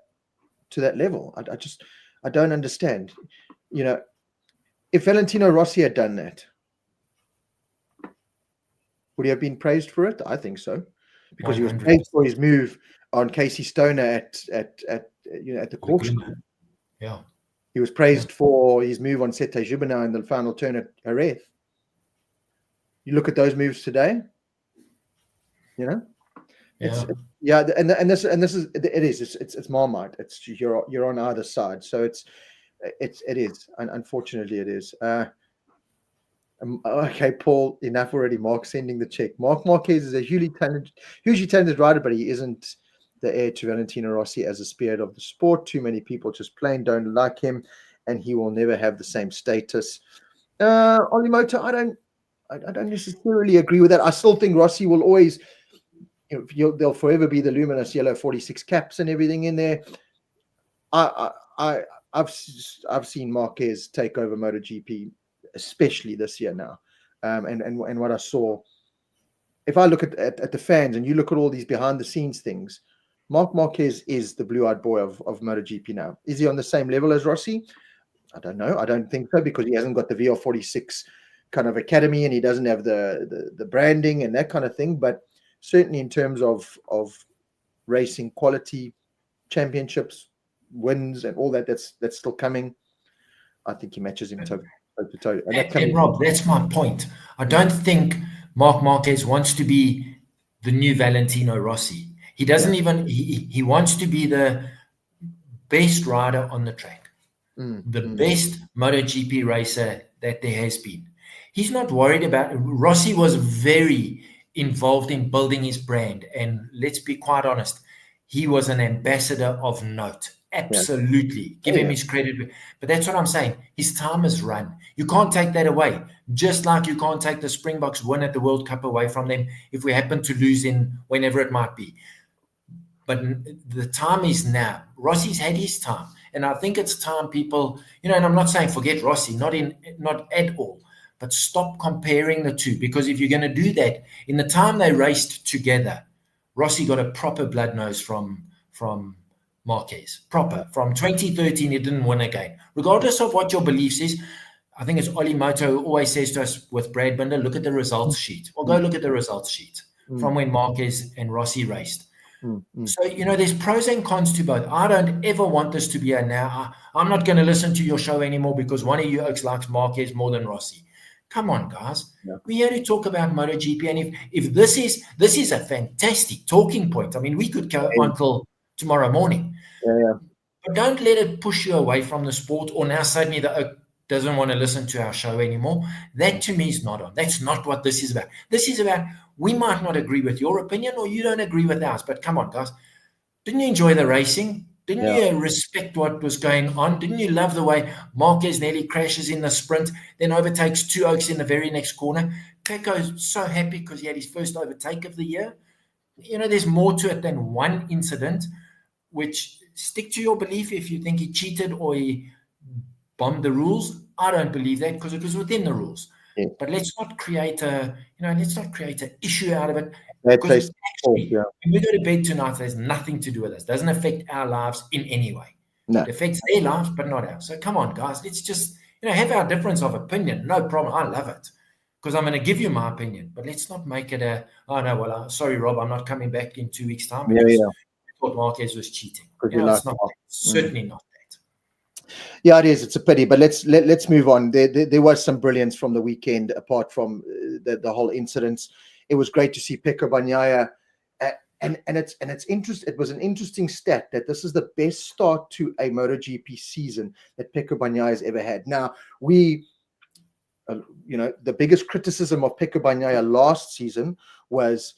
level. I don't understand. If Valentino Rossi had done that, would he have been praised for it? I think so, because 100%. He was praised for his move on Casey Stoner at the corkscrew. Yeah, he was praised for his move on Sete Gibernau in the final turn at Jerez. You look at those moves today. And this is Marmite. It's you're on either side, so it is. Unfortunately, it is. Okay, Paul, enough already. Mark sending the check. Marc Marquez is a hugely talented rider, but he isn't the heir to Valentino Rossi as a spirit of the sport. Too many people just plain don't like him, and he will never have the same status. Olimoto, I don't necessarily agree with that. I still think Rossi will always, they'll forever be the luminous yellow 46 caps and everything in there. I've seen Marquez take over MotoGP, especially this year now, and what I saw. If I look at the fans and you look at all these behind the scenes things, Marc Marquez is the blue-eyed boy of MotoGP now. Is he on the same level as Rossi? I don't know. I don't think so, because he hasn't got the VR46 kind of academy, and he doesn't have the branding and that kind of thing. But certainly in terms of racing quality, championships, wins, and all that, that's still coming. I think he matches him toe to toe. And Rob, that's my point. I don't think Marc Marquez wants to be the new Valentino Rossi. He doesn't even, he wants to be the best rider on the track, the best MotoGP racer that there has been. He's not worried about, Rossi was very involved in building his brand. And let's be quite honest, he was an ambassador of note. Absolutely. Give him his credit. But that's what I'm saying. His time is run. You can't take that away. Just like you can't take the Springboks win at the World Cup away from them if we happen to lose in whenever it might be. But the time is now. Rossi's had his time. And I think it's time people, and I'm not saying forget Rossi, not at all. But stop comparing the two. Because if you're going to do that, in the time they raced together, Rossi got a proper blood nose from Marquez. Proper. From 2013, he didn't win again. Regardless of what your beliefs is, I think it's Oli Moto who always says to us with Brad Binder, look at the results sheet. Or go look at the results sheet from when Marquez and Rossi raced. So, there's pros and cons to both. I don't ever want this to be I'm not going to listen to your show anymore because one of you oaks likes Marquez more than Rossi. Come on, guys. Yeah. We're here to talk about MotoGP. And if this is a fantastic talking point. I mean, we could go until tomorrow morning. But don't let it push you away from the sport, or now suddenly the oak doesn't want to listen to our show anymore. That to me is not on. That's not what this is about. This is about, we might not agree with your opinion or you don't agree with ours, but come on, guys. Didn't you enjoy the racing? Didn't you respect what was going on? Didn't you love the way Marquez nearly crashes in the sprint, then overtakes two oaks in the very next corner? Pecco is so happy because he had his first overtake of the year. There's more to it than one incident, which stick to your belief if you think he cheated or he bombed the rules. I don't believe that because it was within the rules. Yeah. But let's not create an issue out of it. Because actually, when we go to bed tonight, there's nothing to do with us. It doesn't affect our lives in any way. No. It affects their lives, but not ours. So come on, guys. Let's just have our difference of opinion. No problem. I love it because I'm going to give you my opinion. But let's not make it sorry, Rob, I'm not coming back in 2 weeks' time because I thought Marquez was cheating. It's not certainly not. Yeah, it is. It's a pity, but let's move on. There was some brilliance from the weekend, apart from the whole incidents. It was great to see Pecco Bagnaia, and it's interesting. It was an interesting stat that this is the best start to a MotoGP season that Pecco Bagnaia has ever had. Now the biggest criticism of Pecco Bagnaia last season was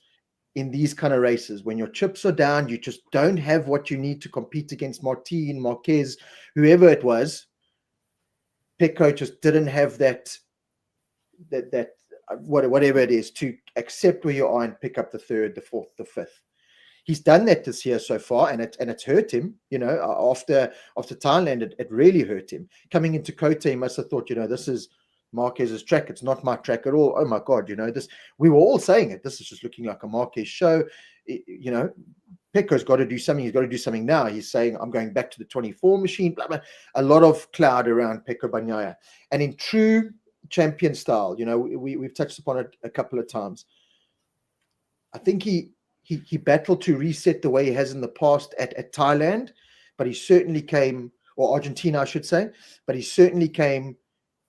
in these kind of races, when your chips are down, you just don't have what you need to compete against Martin, Marquez, whoever it was. Pecco just didn't have that whatever it is to accept where you are and pick up the third, the fourth, the fifth. He's done that this year so far, and it's hurt him. After Thailand, it really hurt him. Coming into COTA, he must have thought, this is Marquez's track. It's not my track at all. Oh my God, this. We were all saying it. This is just looking like a Marquez show. Pecco's got to do something. He's got to do something now. He's saying, I'm going back to the 24 machine. Blah, blah. A lot of cloud around Pecco Bagnaia, and in true champion style, we've touched upon it a couple of times. I think he battled to reset the way he has in the past at Thailand, but he certainly came, or Argentina, I should say, but he certainly came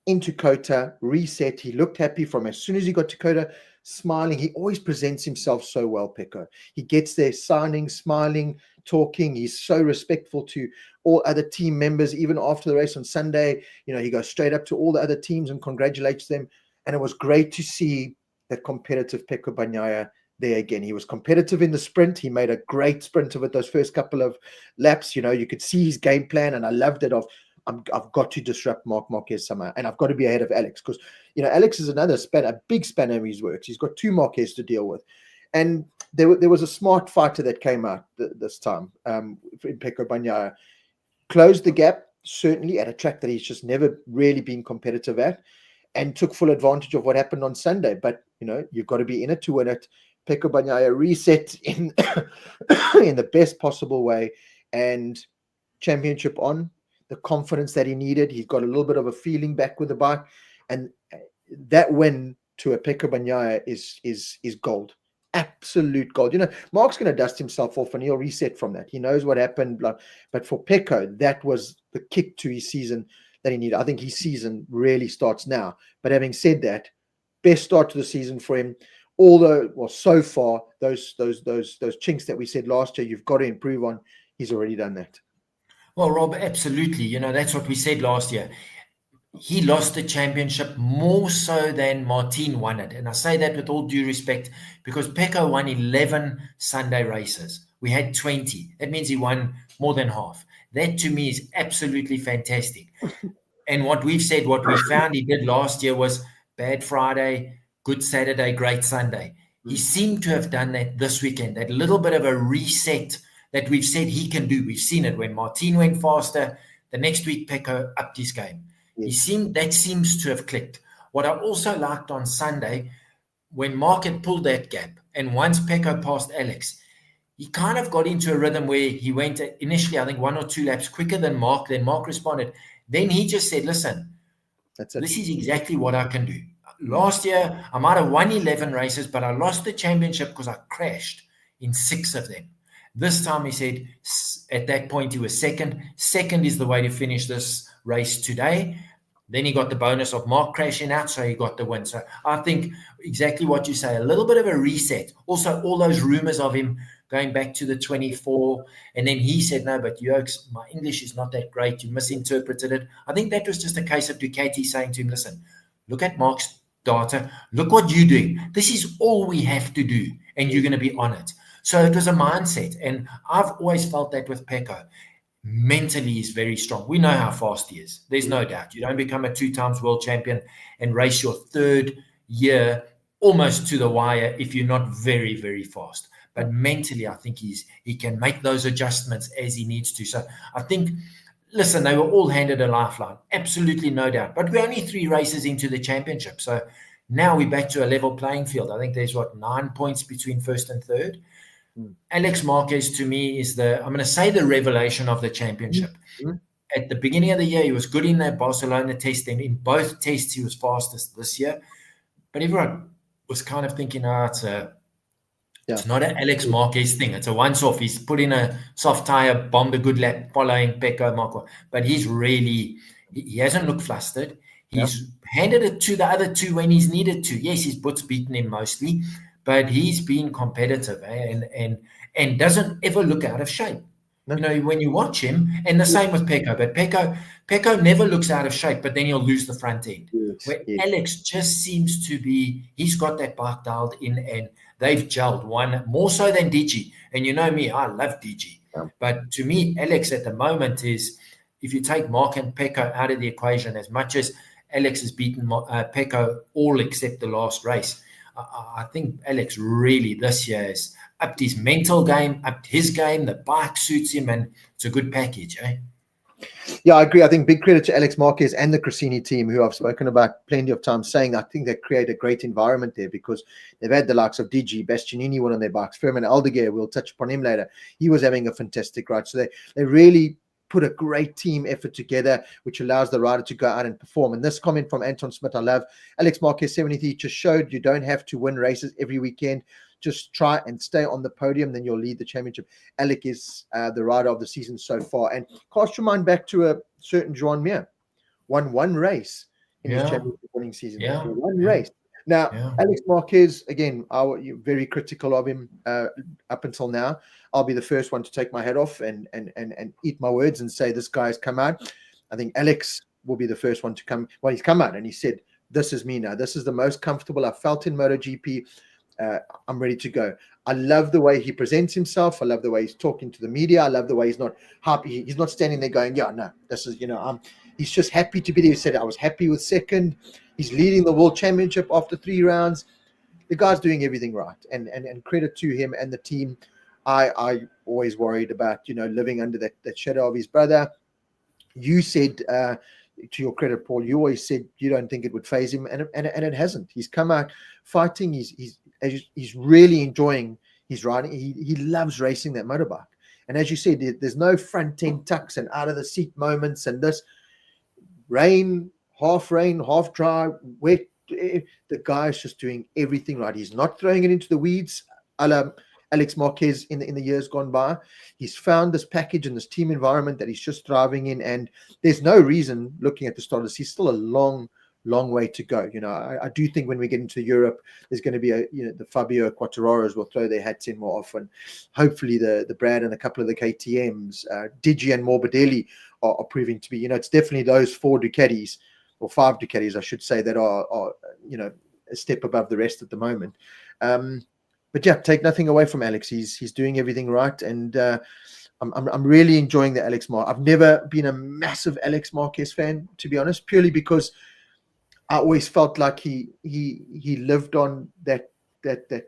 into COTA, reset. He looked happy from as soon as he got to COTA, smiling. He always presents himself so well, Pecco. He gets there signing, smiling, talking. He's so respectful to all other team members. Even after the race on Sunday, he goes straight up to all the other teams and congratulates them. And it was great to see that competitive Pecco Bagnaia there again. He was competitive in the sprint. He made a great sprint of it those first couple of laps. You could see his game plan, and I loved it. I've got to disrupt Marc Marquez somehow, and I've got to be ahead of Alex because, Alex is another spanner, a big spanner in his works. He's got two Marquez to deal with. And there was a smart fighter that came out this time in Pecco Bagnaia. Closed the gap, certainly, at a track that he's just never really been competitive at, and took full advantage of what happened on Sunday. But, you've got to be in it to win it. Pecco Bagnaia reset in the best possible way, and championship on. the confidence that he needed. He's got a little bit of a feeling back with the bike, and that win to a Pecco Bagnaia is gold. Absolute gold. Mark's going to dust himself off and he'll reset from that. He knows what happened. But for Pecco, that was the kick to his season that he needed. I think his season really starts now. But having said that, best start to the season for him. Although, well, so far, those chinks that we said last year, you've got to improve on, he's already done that. Well, Rob, absolutely. That's what we said last year. He lost the championship more so than Martin won it. And I say that with all due respect, because Pecco won 11 Sunday races. We had 20. That means he won more than half. That to me is absolutely fantastic. And what we've said, what we found he did last year was bad Friday, good Saturday, great Sunday. He seemed to have done that this weekend, that little bit of a reset that we've said he can do. We've seen it when Martin went faster. The next week, Pecco upped his game. That seems to have clicked. What I also liked on Sunday, when Mark had pulled that gap, and once Pecco passed Alex, he kind of got into a rhythm where he went initially, I think, 1 or 2 laps quicker than Mark. Then Mark responded. Then he just said, listen, this is exactly what I can do. Last year, I might have won 11 races, but I lost the championship because I crashed in 6 of them. This time, he said, at that point, he was second. Second is the way to finish this race today. Then he got the bonus of Mark crashing out, so he got the win. So I think exactly what you say, a little bit of a reset. Also, all those rumors of him going back to the 24, and then he said, no, but Jurgs, my English is not that great. You misinterpreted it. I think that was just a case of Ducati saying to him, listen, look at Mark's data. Look what you're doing. This is all we have to do, and you're going to be on it. So it was a mindset, and I've always felt that with Pecco. Mentally, he's very strong. We know how fast he is. There's no doubt. You don't become a 2-time world champion and race your 3rd year almost to the wire if you're not very, very fast. But mentally, I think he can make those adjustments as he needs to. So I think, listen, they were all handed a lifeline. Absolutely no doubt. But we're only 3 races into the championship. So now we're back to a level playing field. I think there's, 9 points between 1st and 3rd. Alex Marquez, to me, is I'm going to say the revelation of the championship. At the beginning of the year, he was good in that Barcelona test. And in both tests, he was fastest this year. But everyone was kind of thinking, it's not an Alex Marquez thing. It's a once-off. He's put in a soft tire, bombed a good lap following Pecco Marco. But he's really, he hasn't looked flustered. He's handed it to the other 2 when he's needed to. Yes, his butt's beaten him mostly, but he's been competitive and doesn't ever look out of shape. No. When you watch him, and the same with Pecco, but Pecco never looks out of shape, but then he'll lose the front end. Alex just seems to be, he's got that bike dialed in, and they've gelled one more so than Digia. And you know me, I love Digia. But to me, Alex at the moment is, if you take Mark and Pecco out of the equation, as much as Alex has beaten Pecco all except the last race, I think Alex really this year has upped his mental game, upped his game. The bike suits him, and it's a good package, eh? Yeah, I agree. I think big credit to Alex Marquez and the Cressini team, who I've spoken about plenty of times, saying I think they create a great environment there, because they've had the likes of Digia, Bastianini won on their bikes, Firmin Aldeguer, we'll touch upon him later. He was having a fantastic ride. So they really put a great team effort together, which allows the rider to go out and perform. And this comment from Anton Smith, I love. Alex Marquez 73 just showed you don't have to win races every weekend. Just try and stay on the podium, then you'll lead the championship. Alex is the rider of the season so far. And cast your mind back to a certain Joan Mir. Won 1 race in his championship winning season. One race. Now, Alex Marquez, again, you're very critical of him up until now. I'll be the first one to take my head off and eat my words and say this guy's come out. I think Alex will be the first one to come. Well, he's come out and he said, this is me now. This is the most comfortable I've felt in MotoGP. I'm ready to go. I love the way he presents himself. I love the way he's talking to the media. I love the way he's not happy. He's not standing there going, this is, he's just happy to be there. He said, I was happy with second. He's leading the world championship after 3 rounds. The guy's doing everything right. And credit to him and the team. I always worried about, living under that shadow of his brother. You said, to your credit, Paul, you always said you don't think it would faze him, and it hasn't. He's come out fighting. He's really enjoying his riding. He loves racing that motorbike, And as you said, there's no front end tucks and out of the seat moments and this rain, half dry, wet. The guy is just doing everything right. He's not throwing it into the weeds, a la Alex Marquez in the years gone by. He's found this package and this team environment that he's just thriving in, and there's no reason, looking at the starters, he's still a long way to go. I do think when we get into Europe, there's going to be the Fabio Quartararos will throw their hats in more often. Hopefully the Brad and a couple of the KTMs, Digia and Morbidelli are proving to be, it's definitely those 4 Ducatis or 5 Ducatis, I should say, that are a step above the rest at the moment. But yeah, take nothing away from Alex. He's doing everything right, and I'm really enjoying the Alex Marquez. I've never been a massive Alex Marquez fan, to be honest, purely because I always felt like he lived on that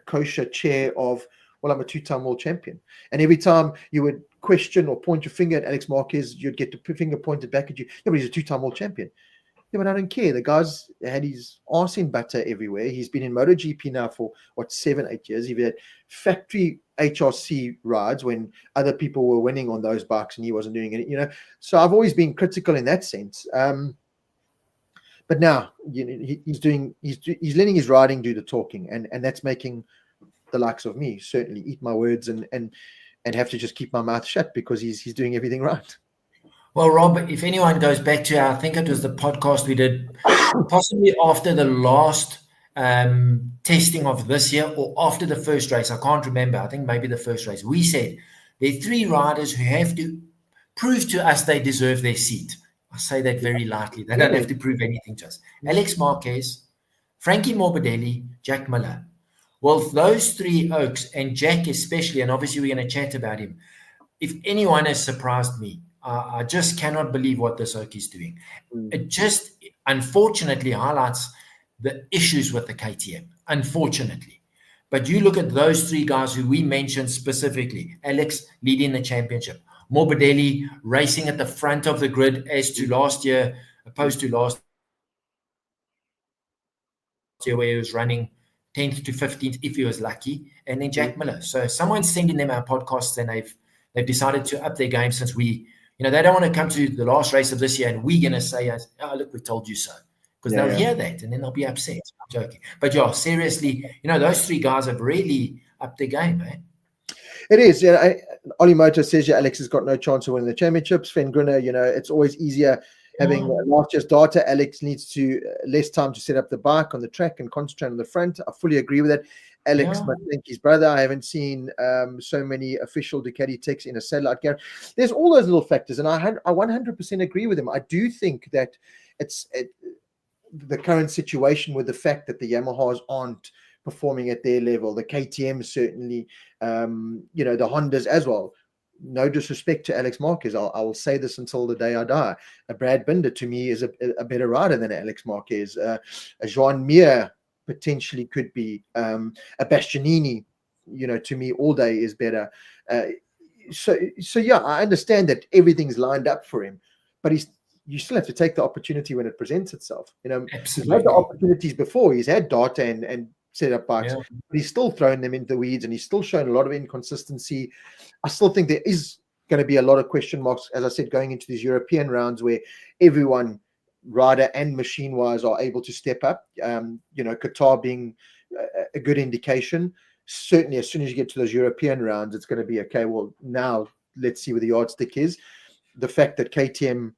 kosher chair of, well, I'm a 2-time world champion, and every time you would question or point your finger at Alex Marquez, you'd get the finger pointed back at you. Yeah, but he's a 2-time world champion. Yeah, but I don't care. The guy's had his arse in butter everywhere. He's been in MotoGP now for 7-8 years. He's had factory HRC rides when other people were winning on those bikes and he wasn't doing it. So I've always been critical in that sense. But now he's letting his riding do the talking, and that's making the likes of me certainly eat my words and have to just keep my mouth shut because he's doing everything right. Well, Rob, if anyone goes back to, I think it was the podcast we did, possibly after the last testing of this year or after the first race, I can't remember. I think maybe the first race. We said there are 3 riders who have to prove to us they deserve their seat. I say that very lightly. They don't have to prove anything to us. Alex Marquez, Frankie Morbidelli, Jack Miller. Well, those 3 Oaks, and Jack especially, and obviously we're going to chat about him. If anyone has surprised me, I just cannot believe what this Oak is doing. It just unfortunately highlights the issues with the KTM, unfortunately. But you look at those 3 guys who we mentioned specifically, Alex leading the championship, Morbidelli racing at the front of the grid as to last year, opposed to last year where he was running 10th to 15th if he was lucky, and then Jack Miller. So someone's sending them our podcasts and they've decided to up their game since we, they don't want to come to the last race of this year and we're going to say, oh, look, we told you so. Because they'll hear that and then they'll be upset. I'm joking. But yeah, seriously, those 3 guys have really upped their game, man. It is. Ollie Motor says, Alex has got no chance of winning the championships. Sven Grunner, it's always easier having last year's data. Alex needs less time to set up the bike on the track and concentrate on the front. I fully agree with that. Alex must thank his brother. I haven't seen so many official Ducati techs in a satellite garage. There's all those little factors, and I 100% agree with him. I do think that it's the current situation with the fact that the Yamahas aren't performing at their level, the KTM certainly, the Hondas as well. No disrespect to Alex Marquez. I will say this until the day I die. A Brad Binder to me is a better rider than Alex Marquez. A Joan Mir potentially could be. A Bastianini, to me all day is better. So yeah, I understand that everything's lined up for him, but you still have to take the opportunity when it presents itself. Absolutely. He's had the opportunities before. He's had data and set up bikes, but he's still thrown them into the weeds, and he's still shown a lot of inconsistency. I still think there is going to be a lot of question marks, as I said, going into these European rounds where everyone, rider and machine-wise, are able to step up. Qatar being a good indication. Certainly, as soon as you get to those European rounds, it's going to be, okay, well, now let's see where the yardstick is. The fact that KTM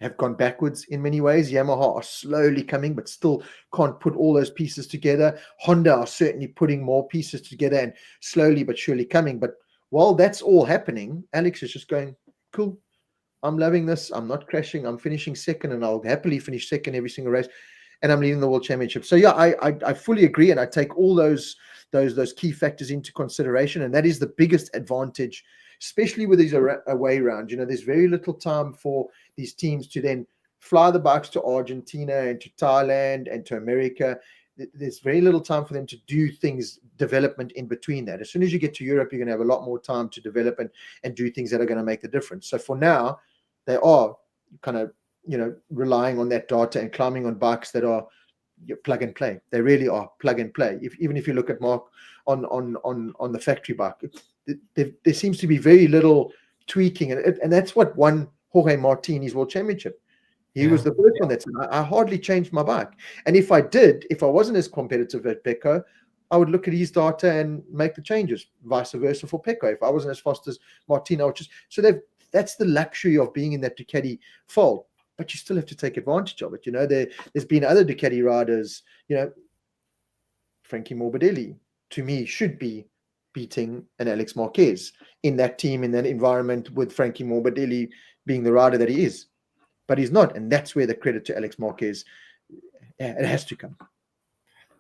have gone backwards in many ways. Yamaha are slowly coming, but still can't put all those pieces together. Honda are certainly putting more pieces together and slowly but surely coming. But while that's all happening, Alex is just going, cool, I'm loving this. I'm not crashing. I'm finishing second, and I'll happily finish second every single race, and I'm leading the World Championship. So yeah, I fully agree, and I take all those key factors into consideration, and that is the biggest advantage, especially with these away rounds. There's very little time for these teams to then fly the bikes to Argentina and to Thailand and to America. There's very little time for them to do things, development in between that. As soon as you get to Europe, you're going to have a lot more time to develop and do things that are going to make the difference. So for now, they are kind of, relying on that data and climbing on bikes that are plug and play. They really are plug and play. Even if you look at Mark on the factory bike, there seems to be very little tweaking, and that's what won Jorge Martini's World Championship. He was the first one that said, I hardly changed my bike. And if I wasn't as competitive at Pecco, I would look at his data and make the changes. Vice versa for Pecco. If I wasn't as fast as Martini, I would just... So that's the luxury of being in that Ducati fold. But you still have to take advantage of it. You know, there's been other Ducati riders, you know, Frankie Morbidelli, to me, should be beating an Alex Marquez in that team, in that environment, with Frankie Morbidelli being the rider that he is. But he's not, and that's where the credit to Alex Marquez, it has to come.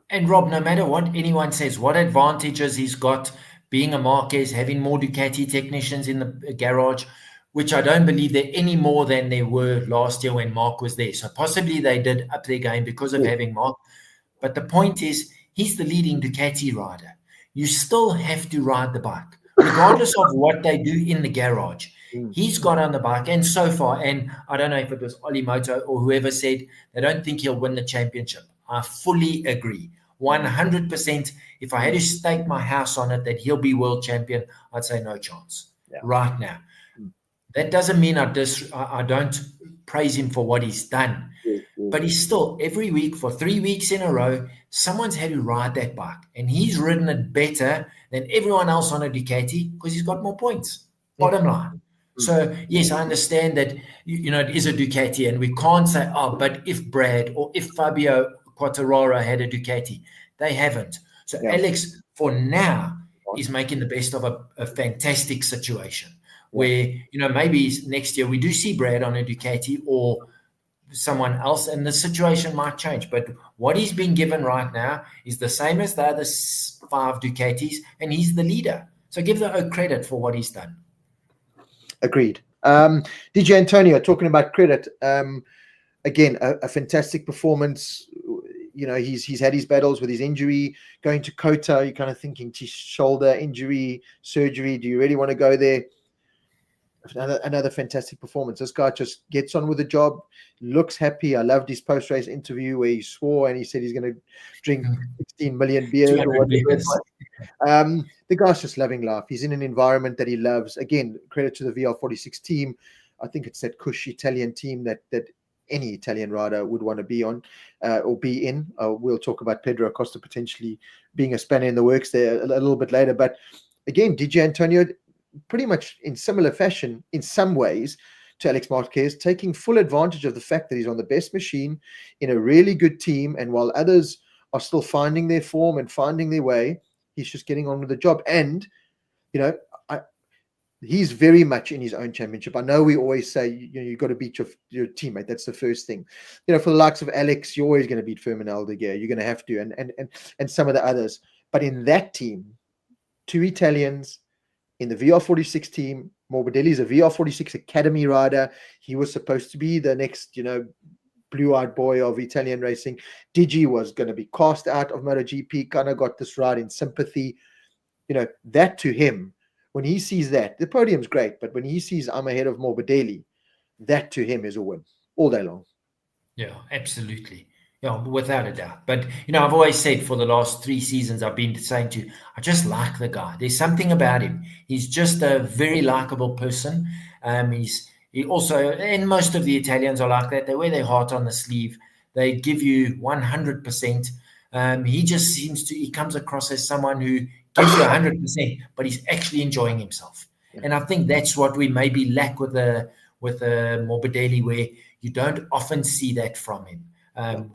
And Rob, no matter what anyone says, what advantages he's got being a Marquez, having more Ducati technicians in the garage, which I don't believe they're any more than they were last year when Mark was there. So possibly they did up their game because of having Mark. But the point is, he's the leading Ducati rider. You still have to ride the bike, regardless of what they do in the garage. He's got on the bike, and so far, and I don't know if it was Olimoto or whoever said they don't think he'll win the championship. I fully agree. 100%. If I had to stake my house on it that he'll be world champion, I'd say no chance right now. That doesn't mean I don't praise him for what he's done. But he's still, every week for 3 weeks in a row, someone's had to ride that bike. And he's ridden it better than everyone else on a Ducati because he's got more points. Bottom line. So, yes, I understand that, you know, it is a Ducati, and we can't say, oh, but if Brad or if Fabio Quartararo had a Ducati. They haven't. So Alex, for now, is making the best of a fantastic situation where, you know, maybe next year we do see Brad on a Ducati or someone else, and the situation might change. But what he's been given right now is the same as the other 5 Ducatis, and he's the leader. So give the credit for what he's done. Agreed. Digia Antonio, talking about credit, again, a fantastic performance. You know, he's had his battles with his injury. Going to COTA, you're kind of thinking, shoulder injury, surgery, do you really want to go there? Another fantastic performance. This guy just gets on with the job, looks happy. I loved his post-race interview where he swore and he said he's going to drink 16 million beers or whatever. The guy's just loving life. He's in an environment that he loves. Again, credit to the VR46 team. I think it's that cush Italian team that any Italian rider would want to be on or be in. We'll talk about Pedro Acosta potentially being a spanner in the works there a little bit later. But again, Digia Antonio, pretty much in similar fashion in some ways to Alex Marquez, taking full advantage of the fact that he's on the best machine in a really good team, and while others are still finding their form and finding their way, he's just getting on with the job. And, you know, he's very much in his own championship. I know we always say, you know, you've got to beat your teammate. That's the first thing. You know, for the likes of Alex, you're always going to beat Firmin Aldeguer. You're going to have to, and some of the others. But in that team, 2 Italians, in the VR46 team, Morbidelli is a VR46 Academy rider. He was supposed to be the next, you know, blue-eyed boy of Italian racing. Digi was going to be cast out of MotoGP, kind of got this ride in sympathy. You know, that to him, when he sees that, the podium's great, but when he sees I'm ahead of Morbidelli, that to him is a win all day long. Yeah, absolutely. Yeah, without a doubt. But, you know, I've always said for the last 3 seasons, I've been saying to you, I just like the guy. There's something about him. He's just a very likable person. He also, and most of the Italians are like that. They wear their heart on the sleeve. They give you 100%. He just he comes across as someone who gives you 100%, but he's actually enjoying himself. Yeah. And I think that's what we maybe lack with the Morbidelli, where you don't often see that from him.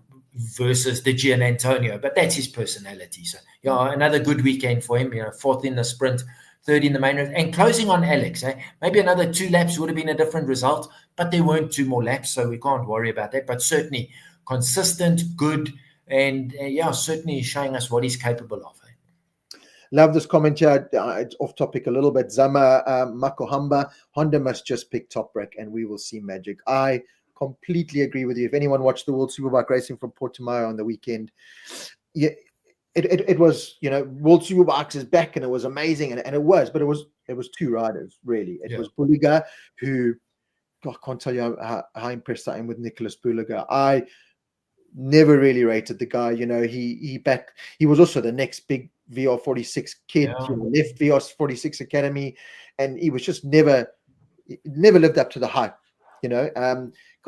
Versus Digia and Antonio, but that's his personality. So, yeah, another good weekend for him. You know, 4th in the sprint, 3rd in the main race, and closing on Alex. Maybe another 2 laps would have been a different result, but there weren't 2 more laps, so we can't worry about that. But certainly consistent, good, and certainly showing us what he's capable of. Love this comment here. It's off topic a little bit. Zama Makohamba, Honda must just pick Toprak and we will see magic. I completely agree with you. If anyone watched the World Superbike racing from Portimao on the weekend, yeah, it was, you know, World Superbikes is back and it was amazing, and it was, but it was 2 riders really. It was Buliga, who, I can't tell you how impressed I am with Nicholas Buliga. I never really rated the guy. You know, he was also the next big VR46 kid, Yeah. left VR46 academy, and he was just never lived up to the hype.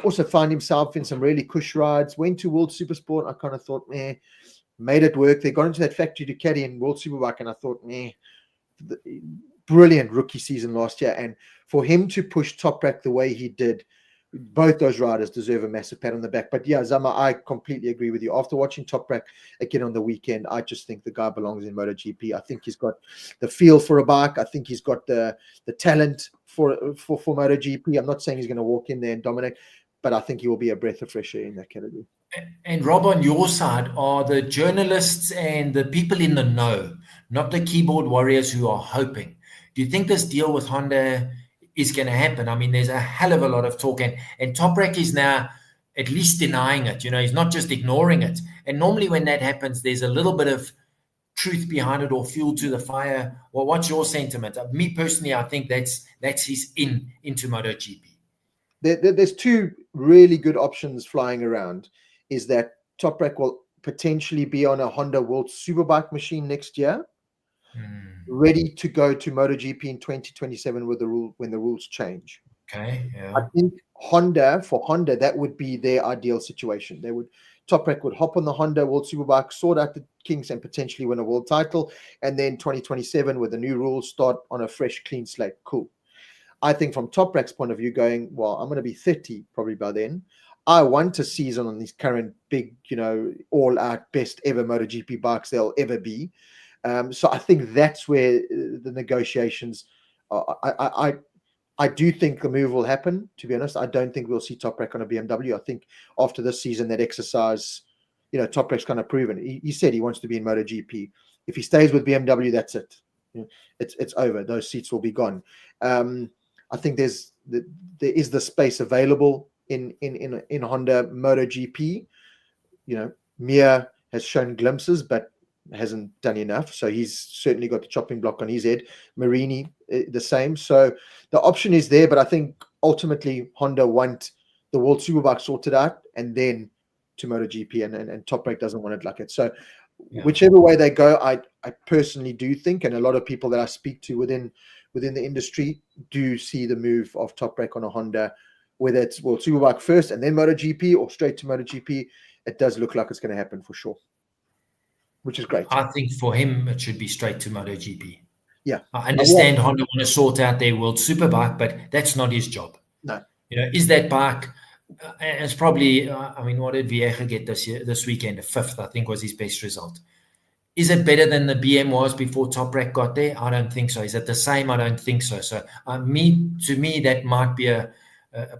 Also found himself in some really cush rides. Went to World Supersport. I kind of thought, made it work. They got into that factory Ducati in World Superbike, and I thought, brilliant rookie season last year. And for him to push Toprak the way he did, both those riders deserve a massive pat on the back. But yeah, Zama, I completely agree with you. After watching Toprak again on the weekend, I just think the guy belongs in MotoGP. I think he's got the feel for a bike. I think he's got the talent for MotoGP. I'm not saying he's going to walk in there and dominate, but I think he will be a breath of fresh air in that category. And Rob, on your side are the journalists and the people in the know, not the keyboard warriors who are hoping. Do you think this deal with Honda is going to happen? I mean, there's a hell of a lot of talk, and Toprak is now at least denying it. He's not just ignoring it. And normally when that happens, there's a little bit of truth behind it or fuel to the fire. Well, what's your sentiment? Me personally, I think that's his into MotoGP. There's two really good options flying around. Is that Toprak will potentially be on a Honda World Superbike machine next year, ready to go to MotoGP in 2027 when the rules change. Okay, yeah. I think for Honda, that would be their ideal situation. Toprak would hop on the Honda World Superbike, sort out the kinks, and potentially win a world title. And then 2027, with the new rules, start on a fresh, clean slate. Cool. I think from Toprak's point of view, going, well, I'm going to be 30 probably by then. I want a season on these current big, all-out best ever MotoGP bikes there'll ever be. So I think that's where the negotiations are. I do think the move will happen, to be honest. I don't think we'll see Toprak on a BMW. I think after this season, that exercise, Toprak's kind of proven. He said he wants to be in MotoGP. If he stays with BMW, that's it. It's over. Those seats will be gone. I think there is the space available in Honda MotoGP. Mir has shown glimpses, but hasn't done enough. So he's certainly got the chopping block on his head. Marini, the same. So the option is there, but I think ultimately Honda want the World Superbike sorted out and then to MotoGP, and Toprak doesn't want it like it. So whichever way they go, I personally do think, and a lot of people that I speak to within the industry do see the move of Toprak on a Honda, whether it's World Superbike first and then MotoGP or straight to MotoGP. It does look like it's going to happen for sure, which is great. I think for him, it should be straight to MotoGP. Yeah. I understand Honda want to sort out their World Superbike, but that's not his job. No. Is that bike, it's probably, what did Vieja get this weekend? A 5th, I think, was his best result. Is it better than the BM was before Toprak got there? I don't think so. Is it the same? I don't think so. So to me, that might be a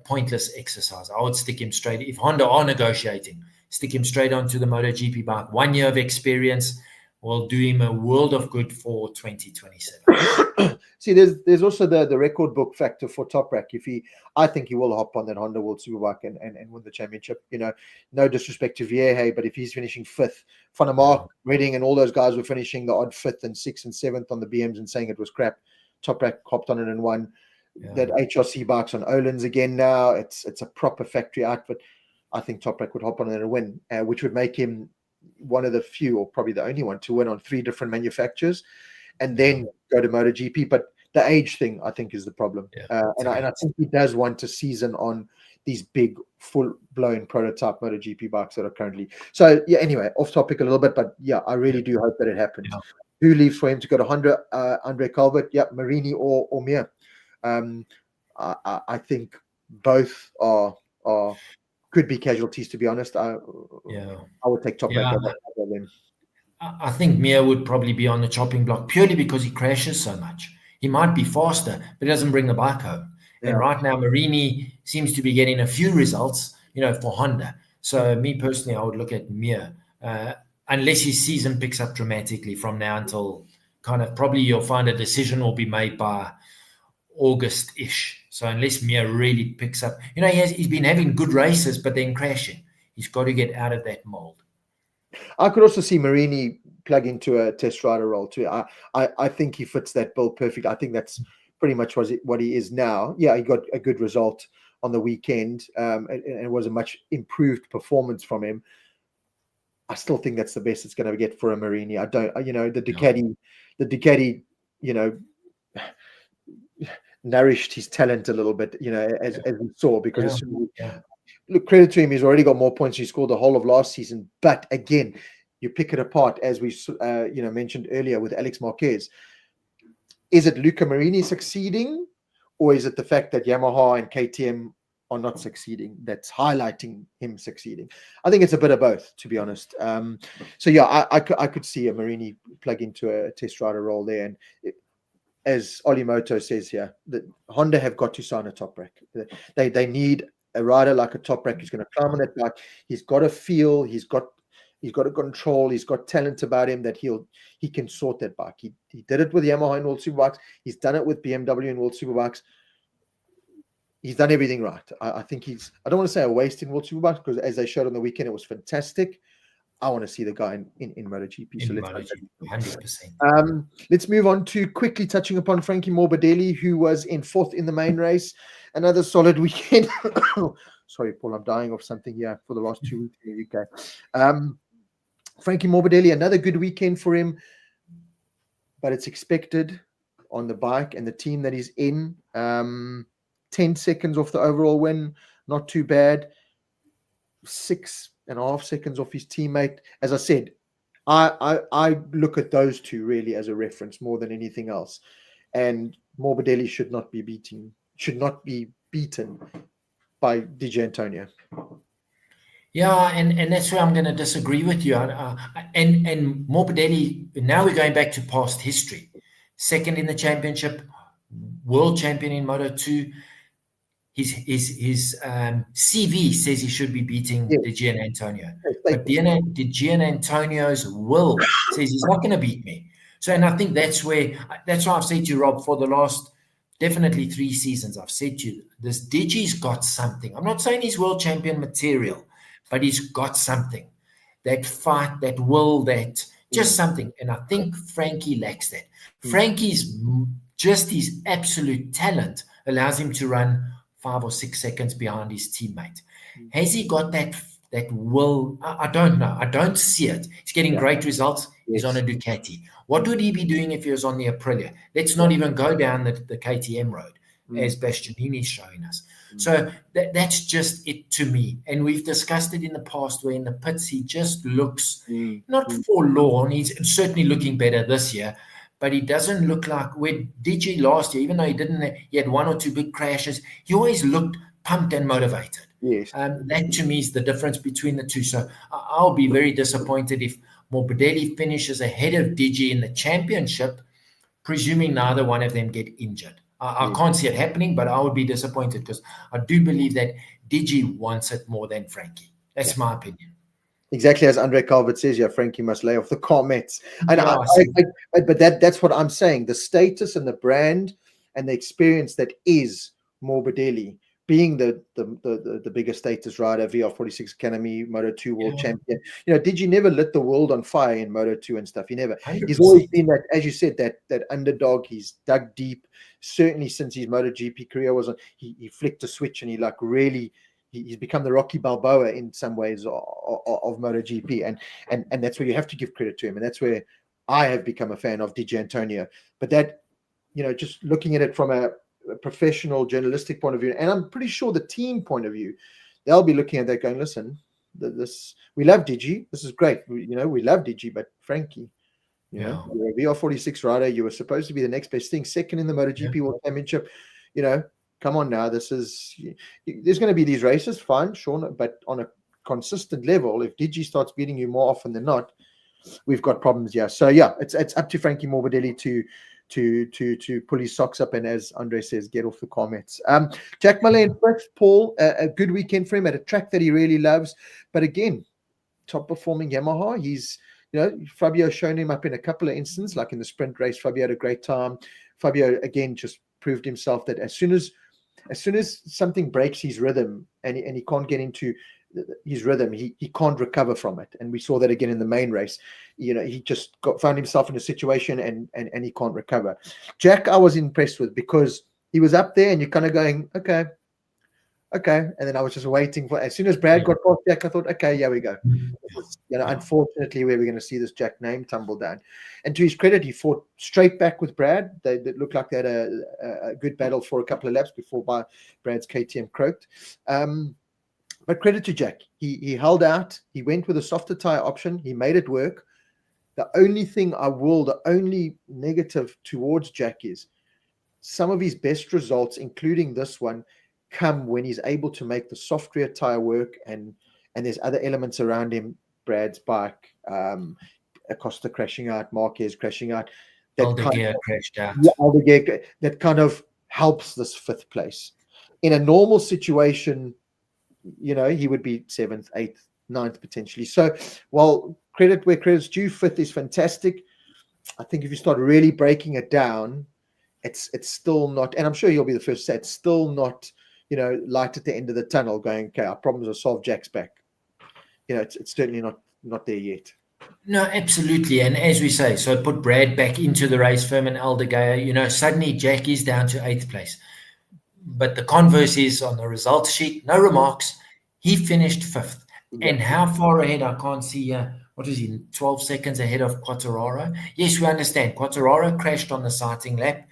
pointless exercise. I would stick him straight. If Honda are negotiating, stick him straight onto the MotoGP bike. 1 year of experience will do him a world of good for 2027. See, there's also the record book factor for Toprak. I think he will hop on that Honda World Superbike and win the championship. No disrespect to Vieja, but if he's finishing 5th, Van der Mark, Redding, and all those guys were finishing the odd 5th and 6th and 7th on the BMs and saying it was crap. Toprak hopped on it and won. Yeah. That HRC bike's on Olin's again now. It's a proper factory outfit. I think Toprak would hop on it and win, which would make him one of the few, or probably the only one, to win on 3 different manufacturers and then go to MotoGP. But the age thing, I think, is the problem. Yeah. And I think he does want a season on these big, full-blown prototype MotoGP bikes that are currently. So, yeah, anyway, off topic a little bit, but yeah, I really do hope that it happens. Yeah. Who leaves for him to go to Honda? Andre Calvert, Marini or Mir. I think both are could be casualties, to be honest. I would take Toprak over them. I think Mir would probably be on the chopping block purely because he crashes so much. He might be faster, but he doesn't bring the bike home. Yeah. And right now, Marini seems to be getting a few results, for Honda. So me personally, I would look at Mir, unless his season picks up dramatically from now until kind of probably you'll find a decision will be made by August-ish. So unless Mir really picks up, he's been having good races, but then crashing. He's got to get out of that mold. I could also see Marini plug into a test rider role too. I think he fits that bill perfect. I think that's pretty much what he is now. Yeah, he got a good result on the weekend, and it was a much improved performance from him. I still think that's the best it's going to get for a Marini. I don't, the Ducati, nourished his talent a little bit, as we saw, because look, credit to him, he's already got more points he scored the whole of last season. But again, you pick it apart, as we mentioned earlier with Alex Marquez. Is it Luca Marini succeeding, or is it the fact that Yamaha and KTM are not succeeding that's highlighting him succeeding? I think it's a bit of both, to be honest. So yeah, I could see a Marini plug into a test rider role there. And as Olimoto says here, that Honda have got to sign a top rack. They need a rider like a top rack who's going to climb on that bike. He's got a feel. He's got a control. He's got talent about him that he can sort that bike. He did it with Yamaha in World Superbikes. He's done it with BMW in World Superbikes. He's done everything right. I think I don't want to say a waste in World Superbikes, because as they showed on the weekend, it was fantastic. I want to see the guy in MotoGP. So let's 100%. Let's move on to quickly touching upon Frankie Morbidelli, who was in fourth in the main race. Another solid weekend. Sorry, Paul, I'm dying of something here for the last 2 weeks in the UK. Frankie Morbidelli, another good weekend for him, but it's expected on the bike and the team that he's in. 10 seconds off the overall win, not too bad. 6.5 seconds off his teammate. As I said, I look at those two really as a reference more than anything else. And Morbidelli should not be beaten by Digia Antonio. Yeah, and that's where I'm going to disagree with you. And Morbidelli, now we're going back to past history. Second in the championship, world champion in Moto2. His CV says he should be beating Digia and Antonio. But Digia and Antonio's will says he's not going to beat me. So, and I think that's why I've said to you, Rob, for the last definitely 3 seasons, I've said to you, this Digi's got something. I'm not saying he's world champion material, but he's got something. That fight, that will, that just something. And I think Frankie lacks that. Frankie's just his absolute talent allows him to run 5 or 6 seconds behind his teammate. Has he got that will? I don't know. I don't see it. He's getting great results. He's on a Ducati. What would he be doing if he was on the Aprilia? Let's not even go down the KTM road, as Bastianini is showing us. So that's just it to me. And we've discussed it in the past, where in the pits he just looks not forlorn. He's certainly looking better this year, but he doesn't look like when Digi last year, even though he had 1 or 2 big crashes, he always looked pumped and motivated. Yes. That to me is the difference between the two. So I'll be very disappointed if Morbidelli finishes ahead of Digi in the championship, presuming neither one of them get injured. I can't see it happening, but I would be disappointed, because I do believe that Digi wants it more than Frankie. That's my opinion. Exactly as Andre Calvert says, Frankie must lay off the comments. And but that's what I'm saying. The status and the brand and the experience that is Morbidelli, being the biggest status rider, VR46 Academy, Moto2 world champion. Digi never lit the world on fire in Moto2 and stuff. He never. 100%. He's always been that, as you said, that underdog. He's dug deep. Certainly since his MotoGP career was on, he flicked a switch and he's become the Rocky Balboa in some ways of MotoGP, and that's where you have to give credit to him, and that's where I have become a fan of Digia Antonio. But that, just looking at it from a professional journalistic point of view, and I'm pretty sure the team point of view, they'll be looking at that going, listen, we love Digi, this is great, we love Digi, but Frankie, you're a VR46 rider, you were supposed to be the next best thing, second in the MotoGP World Championship, come on now, there's going to be these races, fine, sure, but on a consistent level, if Digi starts beating you more often than not, we've got problems here. So it's up to Frankie Morbidelli to pull his socks up and, as Andre says, get off the comments. Jack Malin first, Paul, a good weekend for him at a track that he really loves, but again, top performing Yamaha. He's Fabio shown him up in a couple of instances, like in the sprint race. Fabio had a great time. Fabio again just proved himself that as soon as something breaks his rhythm and he can't get into his rhythm, he can't recover from it. And we saw that again in the main race. He just found himself in a situation and he can't recover. Jack, I was impressed with, because he was up there and you're kind of going, okay, Okay. And then I was just waiting for, as soon as Brad got past Jack, I thought, okay, here we go. Unfortunately, where we're going to see this Jack name tumble down. And to his credit, he fought straight back with Brad. They looked like they had a good battle for a couple of laps before Brad's KTM croaked. But credit to Jack. He held out. He went with a softer tire option. He made it work. The only negative towards Jack is some of his best results, including this one, come when he's able to make the soft rear tire work, and there's other elements around him. Brad's bike, Acosta crashing out, Marquez crashing out. Aldeguer crashed out. Yeah, Aldeguer, that kind of helps this fifth place. In a normal situation, he would be 7th, 8th, 9th potentially. So, while credit where credit's due, fifth is fantastic. I think if you start really breaking it down, it's still not, and I'm sure you'll be the first to say, it's still not, light at the end of the tunnel going, okay, our problems are solved, Jack's back. It's certainly not there yet. No, absolutely. And as we say, so put Brad back into the race, Firmin Aldeguer, suddenly Jack is down to 8th place. But the converse is on the results sheet, no remarks. He finished 5th. Yeah. And how far ahead? I can't see here. What is he? 12 seconds ahead of Quartararo. Yes, we understand. Quartararo crashed on the sighting lap.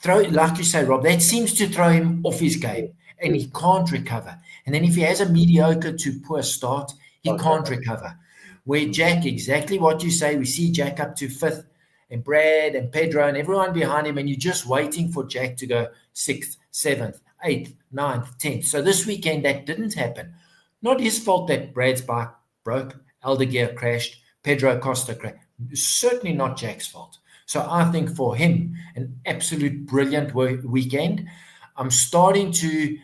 Like you say, Rob, that seems to throw him off his game, and he can't recover. And then if he has a mediocre to poor start, he can't recover. Where Jack, exactly what you say, we see Jack up to 5th, and Brad and Pedro and everyone behind him, and you're just waiting for Jack to go 6th, 7th, 8th, 9th, 10th. So this weekend that didn't happen. Not his fault that Brad's bike broke, Aldeguer crashed, Pedro Acosta crashed. Certainly not Jack's fault. So I think for him, an absolute brilliant weekend. I'm starting to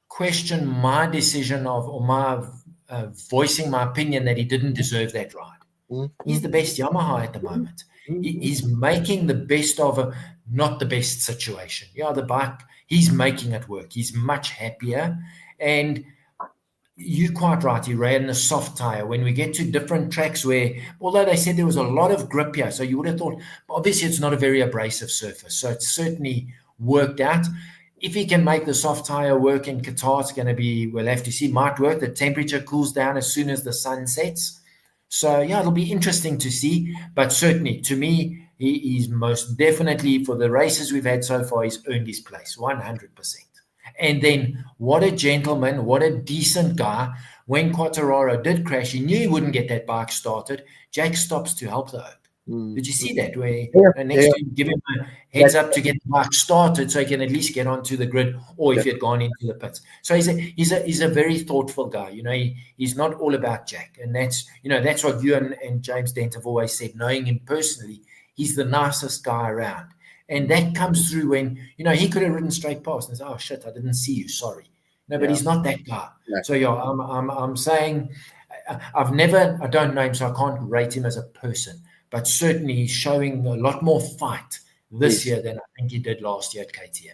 question my decision voicing my opinion that he didn't deserve that ride. Mm-hmm. He's the best Yamaha at the moment. Mm-hmm. He's making the best of not the best situation. Yeah, the bike, he's making it work. He's much happier. And you're quite right. He ran the soft tire. When we get to different tracks where, although they said there was a lot of grip here, so you would have thought, obviously it's not a very abrasive surface. So it's certainly worked out. If he can make the soft tire work in Qatar, it's going to be, we'll have to see, might work. The temperature cools down as soon as the sun sets. So, yeah, it'll be interesting to see. But certainly, to me, he's most definitely, for the races we've had so far, he's earned his place, 100%. And then what a gentleman, what a decent guy. When Quartararo did crash, he knew he wouldn't get that bike started. Jack stops to help the Oak. Did you see that? Where next to him, give him a heads up to get the bike started so he can at least get onto the grid, or if he had gone into the pits. So he's a very thoughtful guy. He's not all about Jack. And that's what you and James Dent have always said, knowing him personally, he's the nicest guy around. And that comes through when, he could have ridden straight past and said, oh, shit, I didn't see you, sorry. No, but he's not that guy. Yeah. So, yeah, I'm saying I don't know him, so I can't rate him as a person. But certainly he's showing a lot more fight this year than I think he did last year at KTM.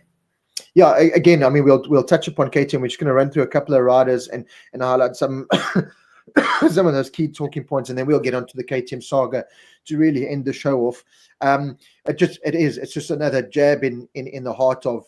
Yeah, again, I mean, we'll touch upon KTM. We're just going to run through a couple of riders and highlight some some of those key talking points, and then we'll get onto the KTM saga to really end the show off. It's just another jab in the heart of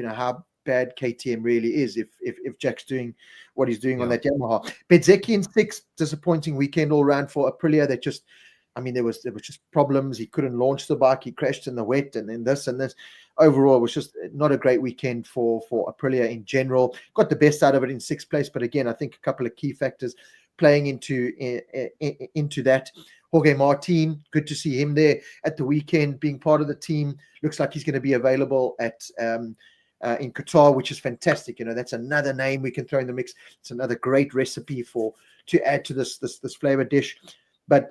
how bad KTM really is if Jack's doing what he's doing on that Yamaha. Bezzecchi in 6th, disappointing weekend all round for Aprilia. There was just problems. He couldn't launch the bike. He crashed in the wet, and then this and this. Overall, it was just not a great weekend for Aprilia in general. Got the best out of it in 6th place, but again, I think a couple of key factors playing into that. Jorge Martin, good to see him there at the weekend, being part of the team. Looks like he's going to be available in Qatar, which is fantastic. That's another name we can throw in the mix. It's another great recipe to add to this flavor dish. But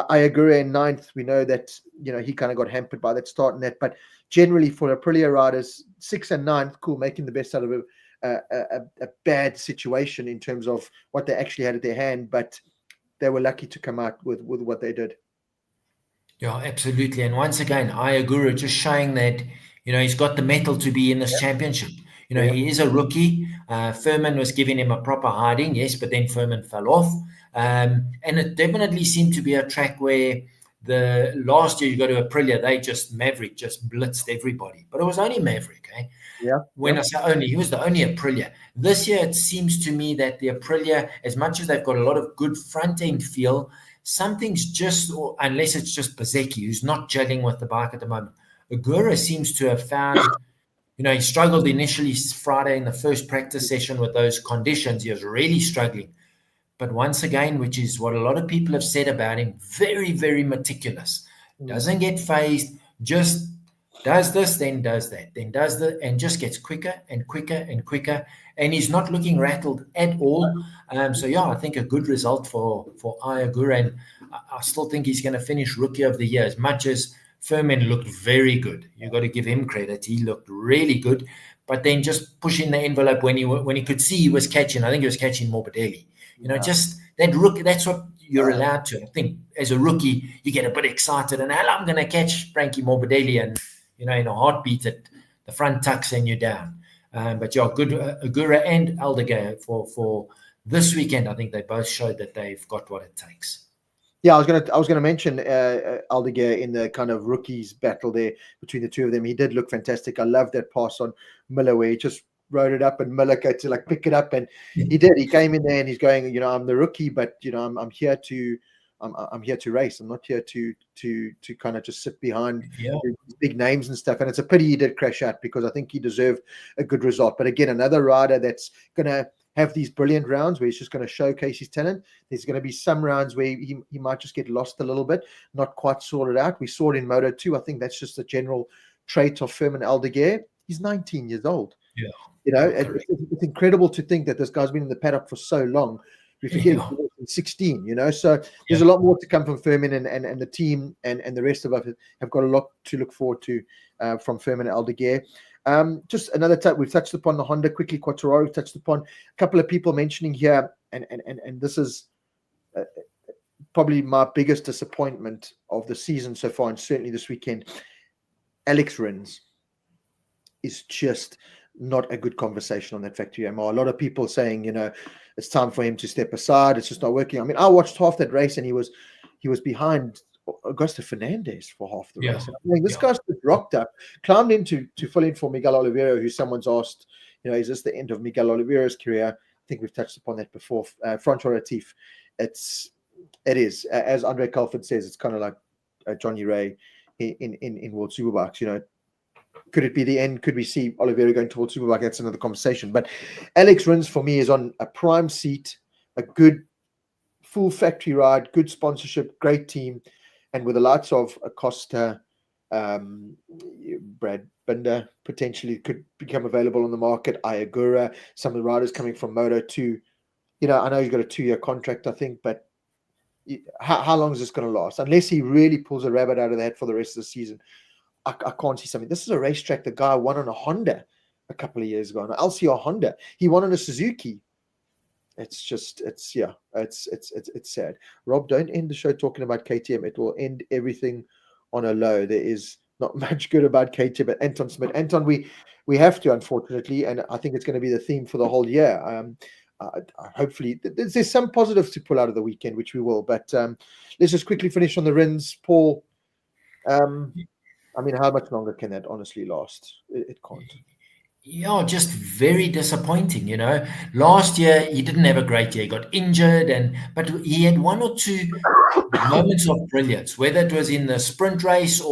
I agree. In 9th, we know that he kind of got hampered by that start and that. But generally, for Aprilia riders, 6th and 9th, cool, making the best out of a bad situation in terms of what they actually had at their hand. But they were lucky to come out with what they did. Yeah, absolutely. And once again, I agree. Just showing that he's got the mettle to be in this championship. He is a rookie. Firmin was giving him a proper hiding, yes, but then Firmin fell off. And it definitely seemed to be a track where the last year you go to Aprilia, they just blitzed everybody. But it was only Maverick, Yeah. When I say only, he was the only Aprilia. This year, it seems to me that the Aprilia, as much as they've got a lot of good front end feel, something's just, or unless it's just Bezecchi, who's not gelling with the bike at the moment. Agura seems to have found, he struggled initially Friday in the first practice session with those conditions. He was really struggling. But once again, which is what a lot of people have said about him, very, very meticulous. Doesn't get phased, just does this, then does that, then does that, and just gets quicker and quicker and quicker. And he's not looking rattled at all. So, yeah, I think a good result for Ayagura. And I still think he's going to finish Rookie of the Year. As much as Furman looked very good, you've got to give him credit. He looked really good. But then just pushing the envelope when he could see he was catching, I think he was catching Morbidelli. Just that rookie, that's what you're allowed to. I think as a rookie, you get a bit excited and I'm going to catch Frankie Morbidelli and, in a heartbeat at the front tucks and you're down. But yeah, good Agura and Aldeguer for this weekend. I think they both showed that they've got what it takes. Yeah, I was gonna mention Aldeguer in the kind of rookies battle there between the two of them. He did look fantastic. I love that pass on Miller where he just wrote it up and Miller had to pick it up, and he did. He came in there and he's going, I'm the rookie, but I'm here to I'm here to race. I'm not here to kind of just sit behind big names and stuff. And it's a pity he did crash out because I think he deserved a good result. But again, another rider that's going to have these brilliant rounds where he's just going to showcase his talent. There's going to be some rounds where he might just get lost a little bit, not quite sorted out. We saw it in Moto 2. I think that's just a general trait of Furman Aldeguer. He's 19 years old. Yeah. It's incredible to think that this guy's been in the paddock for so long. We forget he's 16, so there's a lot more to come from Furman and the team and the rest of us have got a lot to look forward to from Furman Aldeguer. Just another we've touched upon the Honda quickly. Quartararo touched upon a couple of people mentioning here, and this is probably my biggest disappointment of the season so far, and certainly this weekend. Alex Rins is just not a good conversation on that factory Yamaha. A lot of people saying, it's time for him to step aside. It's just not working. I mean, I watched half that race and he was behind Augusto Fernandez for half the race. I mean, this guy's rocked up, climbed in to fill in for Miguel Oliveira, who someone's asked, is this the end of Miguel Oliveira's career? I think we've touched upon that before. Francois Retief, it is. As Andre Calford says, it's kind of like Johnny Ray in World Superbikes, Could it be the end? Could we see Oliveira going towards Superbike? That's another conversation. But Alex Rins, for me, is on a prime seat, a good full factory ride, good sponsorship, great team. And with the likes of Acosta, Brad Binder potentially could become available on the market, Ayagura, some of the riders coming from Moto 2. I know he's got a 2-year contract, I think, but how long is this going to last? Unless he really pulls a rabbit out of the hat for the rest of the season, I can't see something. This is a racetrack the guy won on a Honda a couple of years ago, on an LCR Honda. He won on a Suzuki. It's sad. Rob, don't end the show talking about KTM. It will end everything on a low. There is not much good about KTM. But Anton Smith, we have to, unfortunately, and I think it's going to be the theme for the whole year. Hopefully, there's some positives to pull out of the weekend, which we will. But let's just quickly finish on the Rins, Paul. I mean, how much longer can that honestly last? It can't. Yeah, just very disappointing, Last year, he didn't have a great year. He got injured, but he had one or two moments of brilliance, whether it was in the sprint race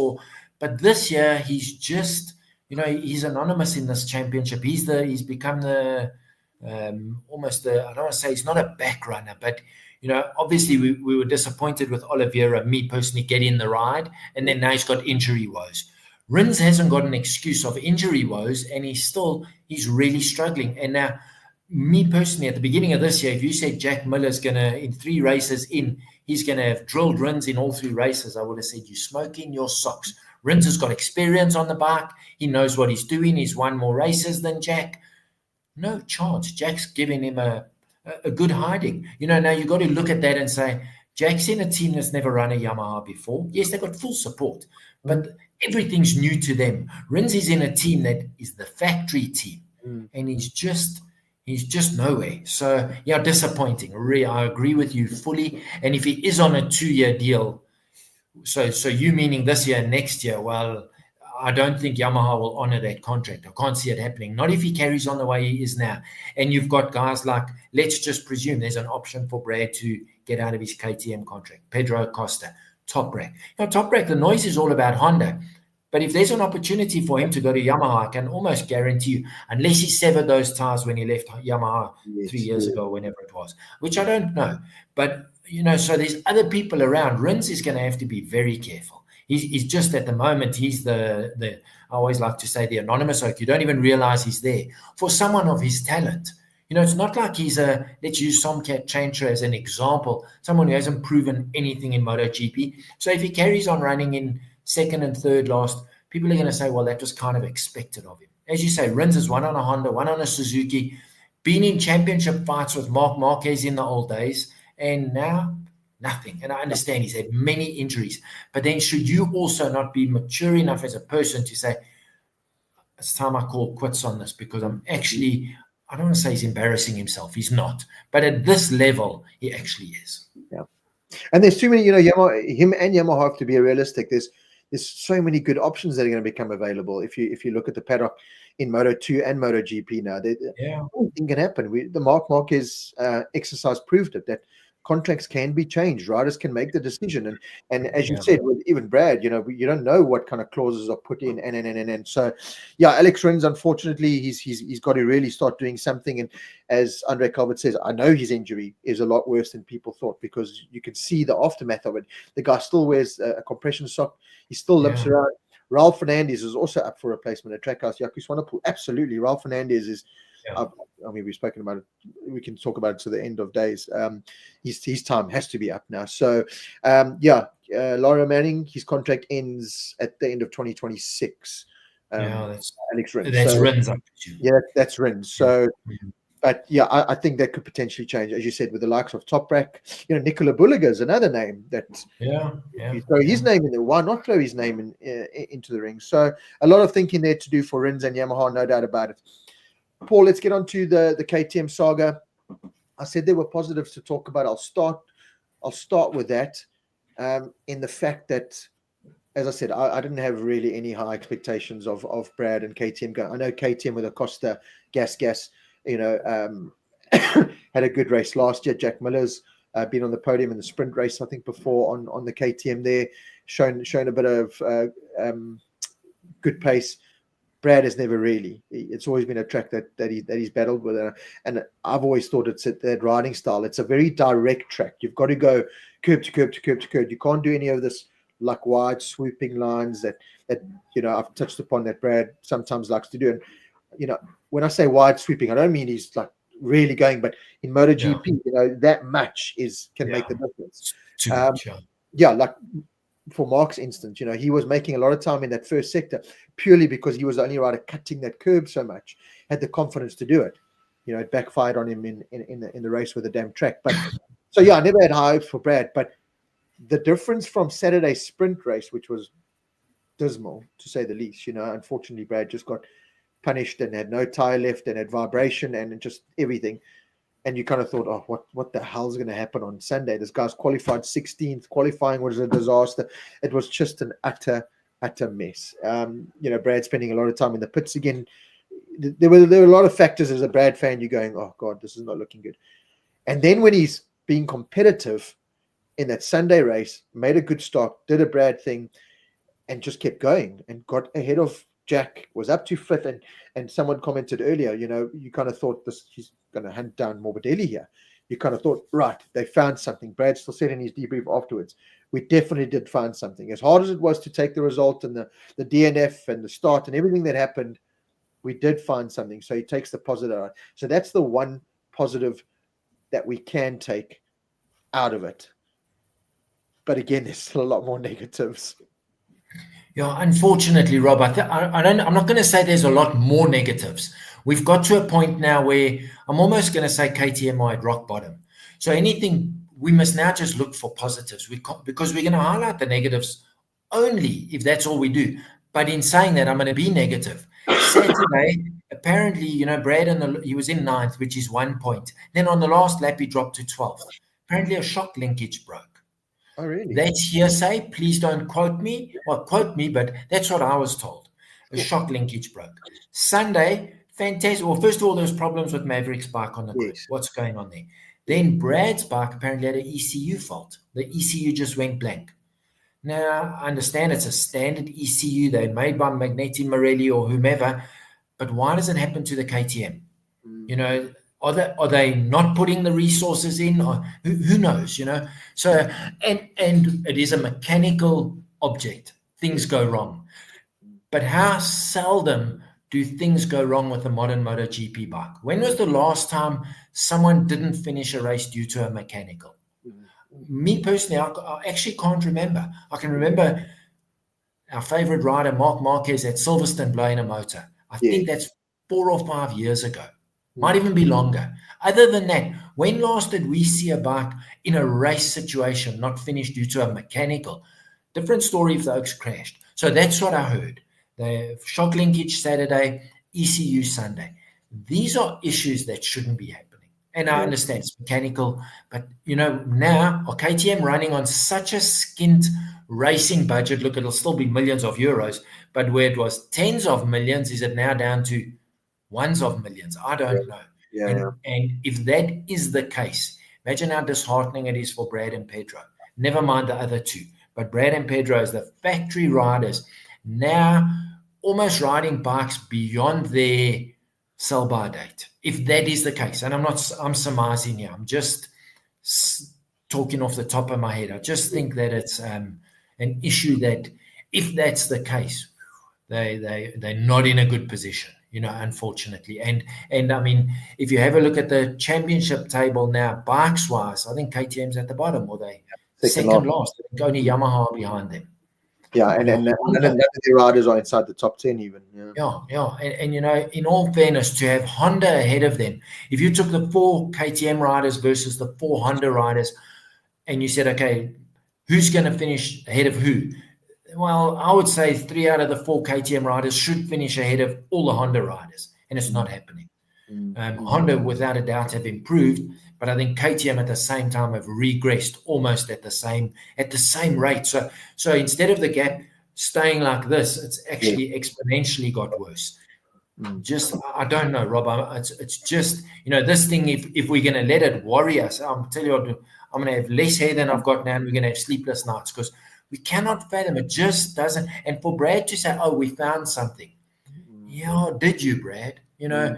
but this year, he's just, he's anonymous in this championship. He's become almost I don't want to say he's not a back runner, but obviously we were disappointed with Oliveira, me personally, getting the ride, and then now he's got injury woes. Rins hasn't got an excuse of injury woes, and he's really struggling. And now, me personally, at the beginning of this year, if you said Jack Miller's going to, in 3 races he's going to have drilled Rins in all 3 races, I would have said, you're smoking your socks. Rins has got experience on the bike. He knows what he's doing. He's won more races than Jack. No chance. Jack's giving him a good hiding. Now you've got to look at that and say, Jack's in a team that's never run a Yamaha before. Yes, they've got full support, but everything's new to them. Rins is in a team that is the factory team, and he's just nowhere. So, yeah, disappointing. Really, I agree with you fully. And if he is on a 2-year deal, so you meaning this year and next year, well, I don't think Yamaha will honor that contract. I can't see it happening. Not if he carries on the way he is now. And you've got guys like, let's just presume there's an option for Brad to get out of his KTM contract. Pedro Acosta, Toprak. Toprak, the noise is all about Honda. But if there's an opportunity for him to go to Yamaha, I can almost guarantee you, unless he severed those ties when he left Yamaha 3 years ago, whenever it was, which I don't know. But, so there's other people around. Rins is going to have to be very careful. He's just at the moment, he's the I always like to say the anonymous oak. You don't even realize he's there. For someone of his talent, it's not like he's let's use Somcat Chantra as an example, someone who hasn't proven anything in MotoGP. So if he carries on running in second and third last, people are going to say, well, that was kind of expected of him. As you say, Rins is one on a Honda, one on a Suzuki, been in championship fights with Marc Marquez in the old days, and now nothing. And I understand he's had many injuries, but then should you also not be mature enough as a person to say, it's time I call quits on this, because I'm actually, I don't want to say he's embarrassing himself. He's not. But at this level, he actually is. Yeah. And there's too many, Yamaha, him and Yamaha have to be realistic. There's so many good options that are going to become available. If you look at the paddock in Moto2 and MotoGP now, anything can happen. The Marc Marquez exercise proved it, that contracts can be changed. Riders can make the decision. And as you said, with even Brad, you don't know what kind of clauses are put in. And so, Alex Rins, unfortunately, he's got to really start doing something. And as Andre Calvert says, I know his injury is a lot worse than people thought, because you can see the aftermath of it. The guy still wears a compression sock. He still limps around. Raul Fernandez is also up for replacement at Trackhouse. Jaco Swanepoel, absolutely. Raul Fernandez is... we've spoken about it. We can talk about it to the end of days. His time has to be up now. So, Laura Manning, his contract ends at the end of 2026. That's Alex Rins. That's Rins, I presume. Yeah, that's Rins. So, but I think that could potentially change, as you said, with the likes of Toprak. Nicola Bulliger is another name that. You throw his name in there. Why not throw his name into the ring? So, a lot of thinking there to do for Rins and Yamaha, no doubt about it. Paul, let's get on to the KTM saga. I said there were positives to talk about. I'll start with that, in the fact that, as I said, I didn't have really any high expectations of Brad and KTM going. I know KTM with Acosta, Gas, had a good race last year. Jack Miller's been on the podium in the sprint race, I think, before on the KTM there, shown a bit of good pace. Brad has never really. It's always been a track that he's battled with, and I've always thought it's that riding style. It's a very direct track. You've got to go curb to curb to curb to curb. You can't do any of this like wide swooping lines that I've touched upon that Brad sometimes likes to do. And when I say wide sweeping, I don't mean he's like really going, but in MotoGP, that much can make the difference. Too much, like for Mark's instance, he was making a lot of time in that first sector purely because he was the only rider cutting that curb so much, had the confidence to do it. It backfired on him in the race with the damn track. But so I never had high hopes for Brad. But the difference from Saturday's sprint race, which was dismal to say the least, unfortunately Brad just got punished and had no tire left and had vibration and just everything. And you kind of thought, oh, what the hell's going to happen on Sunday? This guy's qualified 16th. Qualifying was a disaster. It was just an utter mess. Brad spending a lot of time in the pits again. There were a lot of factors as a Brad fan. You're going, oh, God, this is not looking good. And then when he's being competitive in that Sunday race, made a good start, did a Brad thing, and just kept going and got ahead of Jack, was up to fifth. And someone commented earlier, you kind of thought he's going to hunt down Morbidelli here. You kind of thought, right, they found something. Brad still said in his debrief afterwards, we definitely did find something. As hard as it was to take the result and the DNF and the start and everything that happened, we did find something. So he takes the positive out. So that's the one positive that we can take out of it. But again, there's still a lot more negatives. Yeah, unfortunately, Rob, I'm not going to say there's a lot more negatives. We've got to a point now where I'm almost going to say KTM are at rock bottom. So we must now just look for positives because we're going to highlight the negatives only if that's all we do. But in saying that, I'm going to be negative. Saturday, apparently, Brad, he was in 9th, which is 1 point. Then on the last lap, he dropped to 12th. Apparently, a shock linkage broke. Oh, really? That's hearsay. Please don't quote me. Well, quote me, but that's what I was told. The shock linkage broke. Sunday, fantastic. Well, first of all, there was problems with Maverick's bike on the grid. Yes. What's going on there? Then Brad's bike apparently had an ECU fault. The ECU just went blank. Now, I understand it's a standard ECU. They're made by Magneti Marelli or whomever, but why does it happen to the KTM? You know, are they not putting the resources in? Or who knows, you know? So, and it is a mechanical object. Things go wrong. But how seldom do things go wrong with a modern MotoGP bike? When was the last time someone didn't finish a race due to a mechanical? Me personally, I actually can't remember. I can remember our favorite rider, Marquez, at Silverstone blowing a motor. I think that's 4 or 5 years ago. Might even be longer. Other than that, when last did we see a bike in a race situation not finished due to a mechanical? Different story if the Oaks crashed. So that's what I heard. The shock linkage Saturday, ECU Sunday. These are issues that shouldn't be happening. And I understand it's mechanical, but you know, now KTM running on such a skint racing budget, look, it'll still be millions of euros, but where it was tens of millions, is it now down to ones of millions? I don't know. And if that is the case, imagine how disheartening it is for Brad and Pedro. Never mind the other two, but Brad and Pedro as the factory riders now almost riding bikes beyond their sell-by date, if that is the case. And I'm surmising here. I'm just talking off the top of my head. I just think that it's an issue that if that's the case, they're not in a good position, you know, unfortunately. And I mean, if you have a look at the championship table now, bikes-wise, I think KTM's at the bottom, or they second last. I think only Yamaha are behind them. Yeah, and none of the riders are inside the top 10 even. Yeah. And you know, in all fairness, to have Honda ahead of them, if you took the 4 KTM riders versus the 4 Honda riders, and you said, okay, who's going to finish ahead of who? Well, I would say 3 out of the 4 KTM riders should finish ahead of all the Honda riders, and it's not happening. Honda, without a doubt, have improved, but I think KTM at the same time have regressed almost at the same rate. So instead of the gap staying like this, it's actually exponentially got worse. Just, I don't know, Rob. It's just, you know, this thing, if we're going to let it worry us, I'll tell you what, I'm going to have less hair than I've got now, and we're going to have sleepless nights because we cannot fathom. It just doesn't. And for Brad to say, oh, we found something. Yeah, did you, Brad? You know,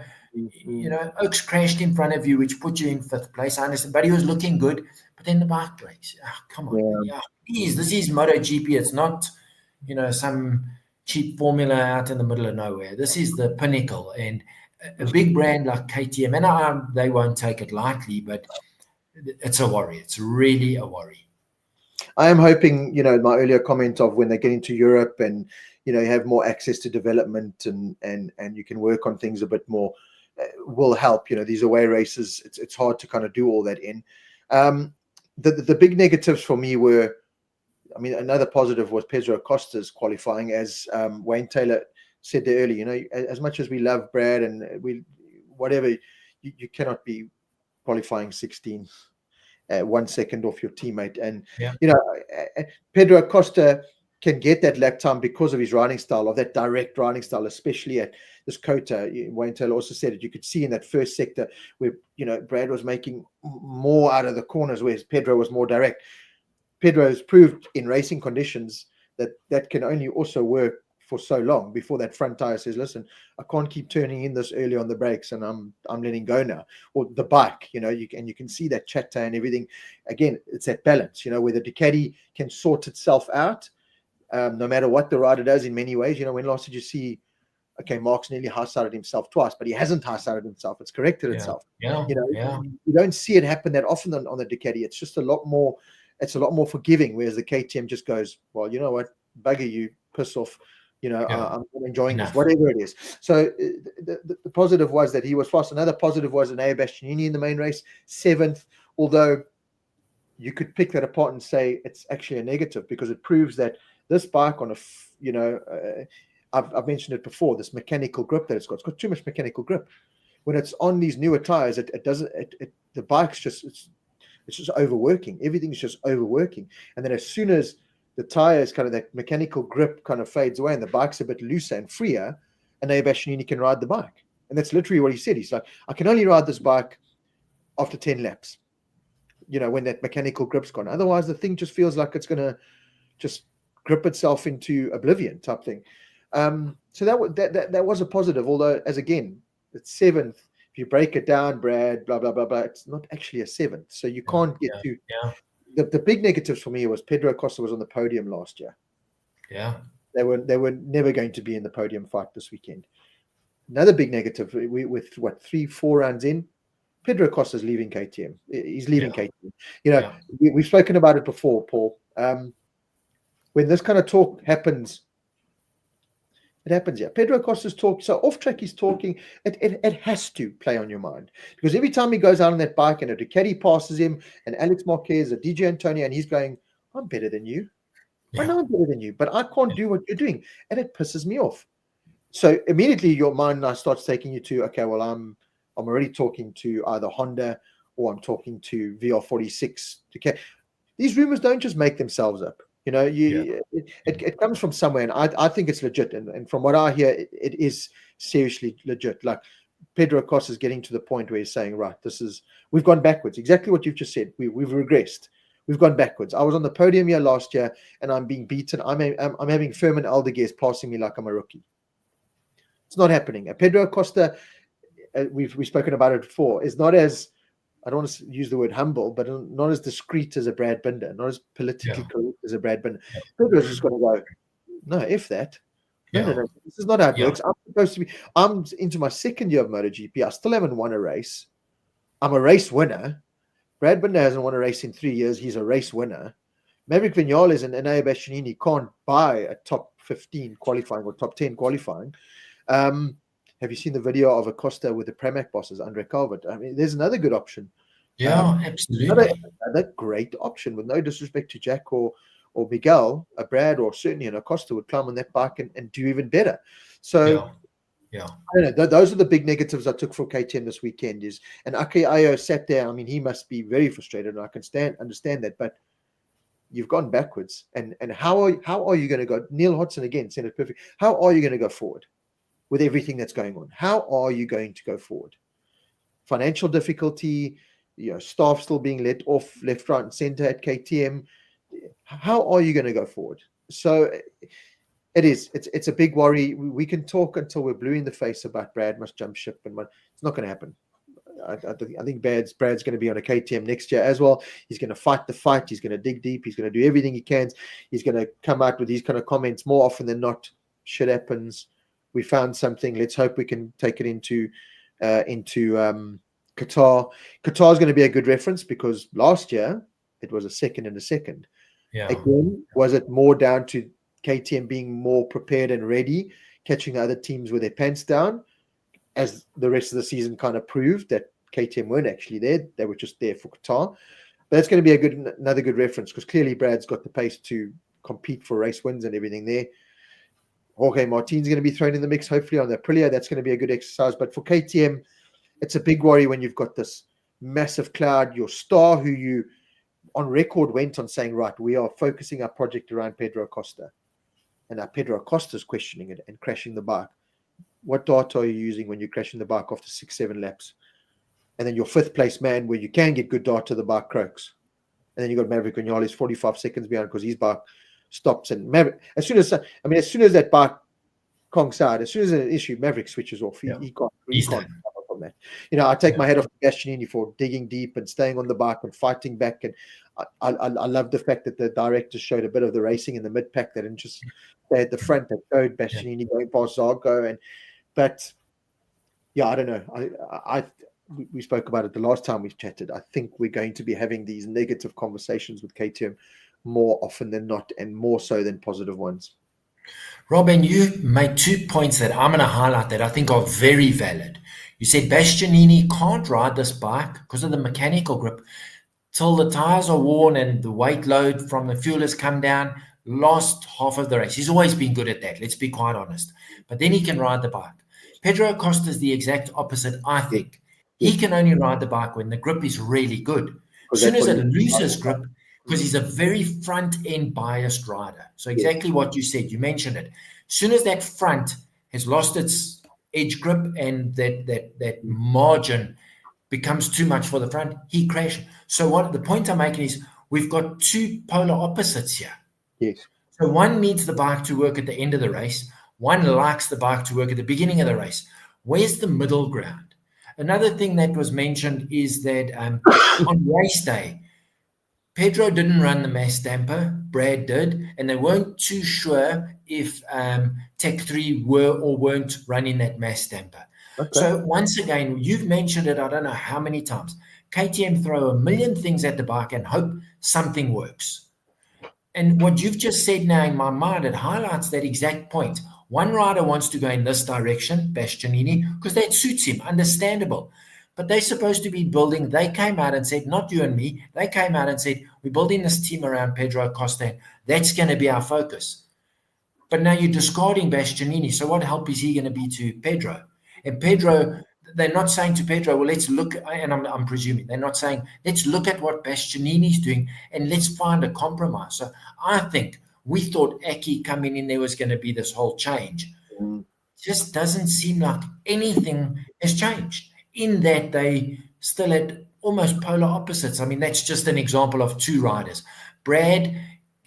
Oaks crashed in front of you, which put you in 5th place. I understand, but he was looking good. But then the bike breaks. Oh, come on. Please, this is MotoGP. It's not, you know, some cheap formula out in the middle of nowhere. This is the pinnacle. And a big brand like KTM, and they won't take it lightly, but it's a worry. It's really a worry. I am hoping, you know, my earlier comment of when they get into Europe and, you know, you have more access to development and you can work on things a bit more, will help. You know, these away races, it's hard to kind of do all that in. The big negatives for me were, I mean, another positive was Pedro Acosta's qualifying, as Wayne Taylor said there earlier. You know, as much as we love Brad and you cannot be qualifying 16 1 second off your teammate. And you know, Pedro Acosta can get that lap time because of his riding style, of that direct riding style, especially at this COTA. Wayne Taylor also said it. You could see in that first sector where, you know, Brad was making more out of the corners, whereas Pedro was more direct. Pedro has proved in racing conditions that can only also work for so long before that front tire says, listen, I can't keep turning in this early on the brakes and I'm letting go now. Or the bike, you know, you can see that chatter and everything. Again, it's that balance, you know, where the Ducati can sort itself out, no matter what the rider does in many ways. You know, when last did you see, okay, Mark's nearly high-sided himself twice, but he hasn't high-sided himself. It's corrected itself. You know, you don't see it happen that often on the Ducati. It's just a lot more forgiving, whereas the KTM just goes, well, you know what, bugger you, piss off. You know, I'm enjoying this, whatever it is. So the positive was that he was fast. Another positive was Enea Bastianini in the main race, 7th, although you could pick that apart and say it's actually a negative because it proves that this bike on I've mentioned it before, this mechanical grip that it's got too much mechanical grip. When it's on these newer tires, it doesn't, the bike's just, it's just overworking. Everything's just overworking. And then as soon as the tires kind of, that mechanical grip kind of fades away and the bike's a bit looser and freer, and Bastianini can ride the bike. And that's literally what he said. He's like, I can only ride this bike after 10 laps, when that mechanical grip's gone. Otherwise, the thing just feels like it's going to just grip itself into oblivion type thing. So that was a positive, although, as again, it's 7th. If you break it down, Brad, blah, blah, blah, blah, it's not actually a 7th. So you can't get to... The big negatives for me was Pedro Acosta was on the podium last year. Yeah. They were never going to be in the podium fight this weekend. Another big negative, with 3-4 rounds in, Pedro Acosta's leaving KTM. He's leaving KTM. We've spoken about it before, Paul. When this kind of talk happens, it happens, yeah. Pedro Acosta's talk, so off track he's talking, it has to play on your mind. Because every time he goes out on that bike and a Ducati passes him, and Alex Marquez, a Digia Antonio, and he's going, I'm better than you. I know I'm better than you, but I can't do what you're doing. And it pisses me off. So immediately your mind now starts taking you to, okay, well, I'm already talking to either Honda or I'm talking to VR46. These rumors don't just make themselves up. It comes from somewhere, and I think it's legit. And from what I hear, it is seriously legit. Like Pedro Acosta is getting to the point where he's saying, right, we've gone backwards. Exactly what you've just said. We've regressed. We've gone backwards. I was on the podium here last year, and I'm being beaten. I'm having Furman Aldegues passing me like I'm a rookie. It's not happening. Pedro Acosta, we've spoken about it before, is not as, I don't want to use the word humble, but not as discreet as a Brad Binder, not as politically correct as a Brad Binder. Pedro's just got to go, no, F that. No. This is not how it works. I'm into my 2nd year of MotoGP. I still haven't won a race. I'm a race winner. Brad Binder hasn't won a race in 3 years. He's a race winner. Maverick Vinales and Enea Bastianini can't buy a top 15 qualifying or top 10 qualifying. Have you seen the video of Acosta with the Pramac bosses, Andre Calvert? I mean, there's another good option. Absolutely. Another great option, with no disrespect to Jack or Miguel, a Brad, or certainly an Acosta would climb on that bike and do even better. So, I don't know. Those are the big negatives I took for KTM this weekend. And Aki Ayo sat there. I mean, he must be very frustrated, and I can understand that. But you've gone backwards. And how are you going to go? Neil Hodgson again said it perfect. How are you going to go forward with everything that's going on? How are you going to go forward? Financial difficulty, staff still being let off left, right, and center at KTM. How are you going to go forward? So it's a big worry. We can talk until we're blue in the face about Brad must jump ship, and it's not going to happen. I think Brad's going to be on a KTM next year as well. He's going to fight the fight. He's going to dig deep. He's going to do everything he can. He's going to come out with these kind of comments more often than not. Shit happens. We found something. Let's hope we can take it into Qatar. Qatar is going to be a good reference, because last year it was a second and a second. Again, was it more down to KTM being more prepared and ready, catching the other teams with their pants down, as the rest of the season kind of proved that KTM weren't actually there. They were just there for Qatar. But that's going to be another good reference, because clearly Brad's got the pace to compete for race wins and everything there. Jorge Martin's going to be thrown in the mix, hopefully, on the Aprilia. That's going to be a good exercise. But for KTM, it's a big worry when you've got this massive cloud. Your star, who you on record went on saying, right, we are focusing our project around Pedro Acosta. And now Pedro Acosta's questioning it and crashing the bike. What data are you using when you're crashing the bike after 6-7 laps? And then your 5th place man, where you can get good data, the bike croaks. And then you've got Maverick Vinales 45 seconds behind because his bike stops. And Maverick, as soon as that bike conks out, as soon as an issue, Maverick switches off. He can't come up on that. I take my head off Bastianini for digging deep and staying on the bike and fighting back. And I love the fact that the directors showed a bit of the racing in the mid pack that didn't just stay at the front, that showed Bastianini going past Zarco. But I don't know. We spoke about it the last time we've chatted. I think we're going to be having these negative conversations with KTM more often than not, and more so than positive ones. Robin, you made 2 points that I'm going to highlight that I think are very valid. You said Bastianini can't ride this bike because of the mechanical grip till the tires are worn and the weight load from the fuel has come down. Last half of the race, he's always been good at that, let's be quite honest. But then he can ride the bike. Pedro Acosta is the exact opposite, I think. He can only ride the bike when the grip is really good. As soon as it loses grip, because he's a very front-end biased rider. So exactly what you said, you mentioned it. As soon as that front has lost its edge grip and that margin becomes too much for the front, he crashes. So what the point I'm making is we've got two polar opposites here. Yes. So one needs the bike to work at the end of the race. One likes the bike to work at the beginning of the race. Where's the middle ground? Another thing that was mentioned is that on race day, Pedro didn't run the mass damper, Brad did, and they weren't too sure if Tech 3 were or weren't running that mass damper. Okay. So once again, you've mentioned it, I don't know how many times. KTM throw a million things at the bike and hope something works. And what you've just said now in my mind, it highlights that exact point. One rider wants to go in this direction, Bastianini, because that suits him, understandable. But they're supposed to be building, they came out and said, not you and me, they came out and said, we're building this team around Pedro Acosta. That's going to be our focus. But now you're discarding Bastianini. So what help is he going to be to Pedro? And Pedro, they're not saying to Pedro, well, let's look, and I'm presuming, they're not saying, let's look at what Bastianini's doing and let's find a compromise. So I think we thought Aki coming in there was going to be this whole change. Just doesn't seem like anything has changed, in that they still had almost polar opposites. I mean, that's just an example of two riders. Brad,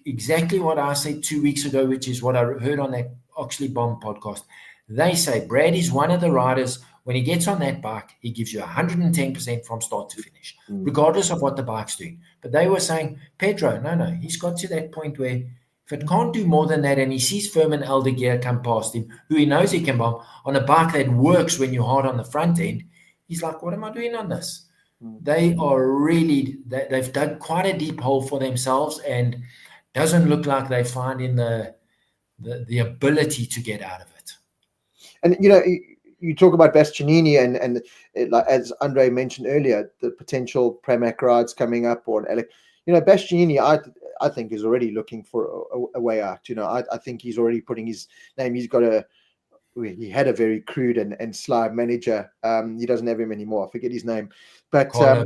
exactly what I said 2 weeks ago, which is what I heard on that Oxley Bomb podcast. They say Brad is one of the riders, when he gets on that bike, he gives you 110% from start to finish, regardless of what the bike's doing. But they were saying, Pedro, no, he's got to that point where if it can't do more than that and he sees Furman Aldeguer come past him, who he knows he can bomb, on a bike that works when you're hard on the front end, he's like, what am I doing on this? They are really, they've dug quite a deep hole for themselves and doesn't look like they're finding the ability to get out of it. And, you talk about Bastianini and like, as Andre mentioned earlier, the potential Pramac rides coming up, or Bastianini, I think is already looking for a way out. I think he's already putting his name. He had a very crude and sly manager. He doesn't have him anymore. I forget his name, but Carlo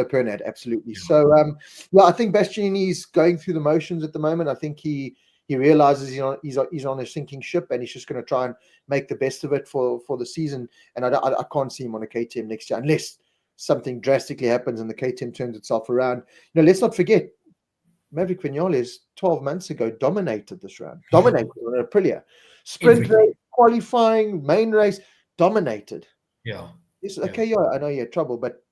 Pernat, absolutely. Yeah. So I think Bastianini's going through the motions at the moment. I think he realizes he's on a sinking ship, and he's just going to try and make the best of it for the season. And I can't see him on a KTM next year unless something drastically happens and the KTM turns itself around. Let's not forget, Maverick Vinales 12 months ago dominated this round, dominated on Aprilia. Sprint race, qualifying, main race, dominated. Yeah. Okay, I know he had trouble, but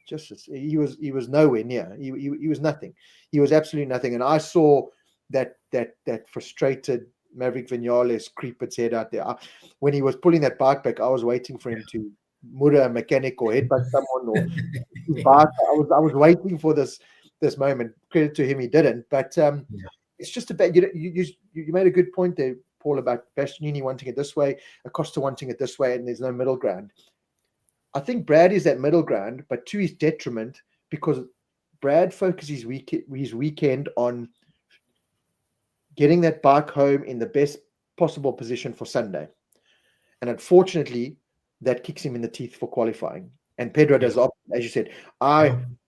just he was nowhere near. He was nothing. He was absolutely nothing. And I saw that frustrated Maverick Vinales creep its head out there. When he was pulling that bike back, I was waiting for him to murder a mechanic or headbutt someone or his bike. I was waiting for this moment. Credit to him, he didn't. But it's just about you made a good point there, Paul, about Bastianini wanting it this way, Acosta wanting it this way, and there's no middle ground. I think Brad is that middle ground, but to his detriment, because Brad focuses his weekend on getting that bike home in the best possible position for Sunday. And unfortunately, that kicks him in the teeth for qualifying. And Pedro does, as you said,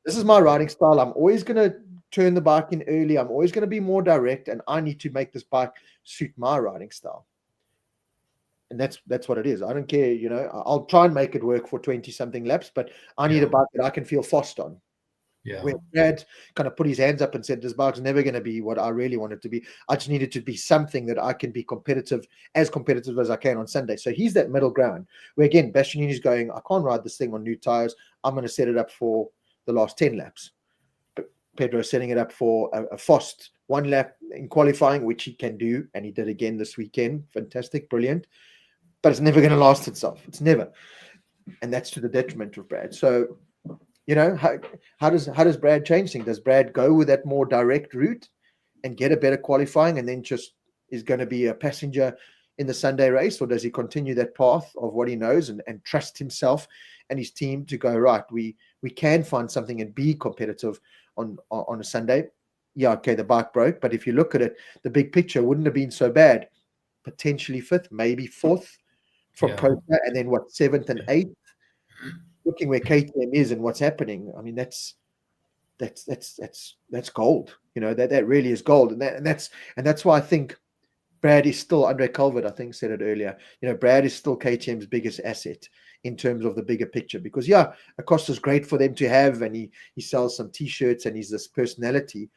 this is my riding style. I'm always going to turn the bike in early. I'm always going to be more direct, and I need to make this bike suit my riding style. And that's what it is. I don't care, I'll try and make it work for 20-something laps, but I need a bike that I can feel fast on. Yeah. Where Brad kind of put his hands up and said, this bike's never going to be what I really want it to be. I just need it to be something that I can be as competitive as I can on Sunday. So he's that middle ground where, again, Bastianini's going, I can't ride this thing on new tires. I'm going to set it up for the last 10 laps. But Pedro's setting it up for a fast one lap in qualifying, which he can do. And he did again this weekend. Fantastic, brilliant. But it's never going to last itself. It's never. And that's to the detriment of Brad. So, how does Brad change things? Does Brad go with that more direct route and get a better qualifying and then just is going to be a passenger in the Sunday race? Or does he continue that path of what he knows and trust himself and his team to go, right, we can find something and be competitive on a Sunday? Yeah, okay, the bike broke. But if you look at it, the big picture wouldn't have been so bad. Potentially 5th, maybe 4th from COTA, and then 7th and 8th. Looking where KTM is and what's happening, I mean, that's that's gold. You know, that really is gold, and that's why I think Brad is still, Andre Calvert, I think, said it earlier. You know, Brad is still KTM's biggest asset in terms of the bigger picture, because Acosta's great for them to have, and he sells some T-shirts, and he's this personality.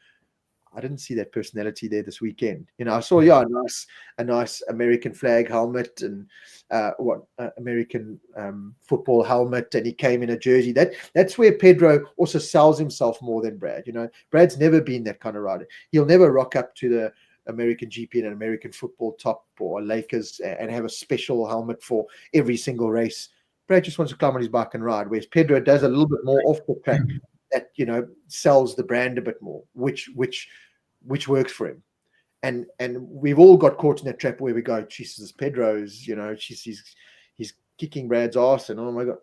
I didn't see that personality there this weekend. You know, I saw a nice American flag helmet and American football helmet, and he came in a jersey. That's where Pedro also sells himself more than Brad. You know, Brad's never been that kind of rider. He'll never rock up to the American GP and an American football top or Lakers and have a special helmet for every single race. Brad just wants to climb on his bike and ride, whereas Pedro does a little bit more off the track that, you know, sells the brand a bit more, which works for him. And we've all got caught in that trap where we go, Jesus, Pedro's, you know, he's kicking Brad's ass, and oh my God.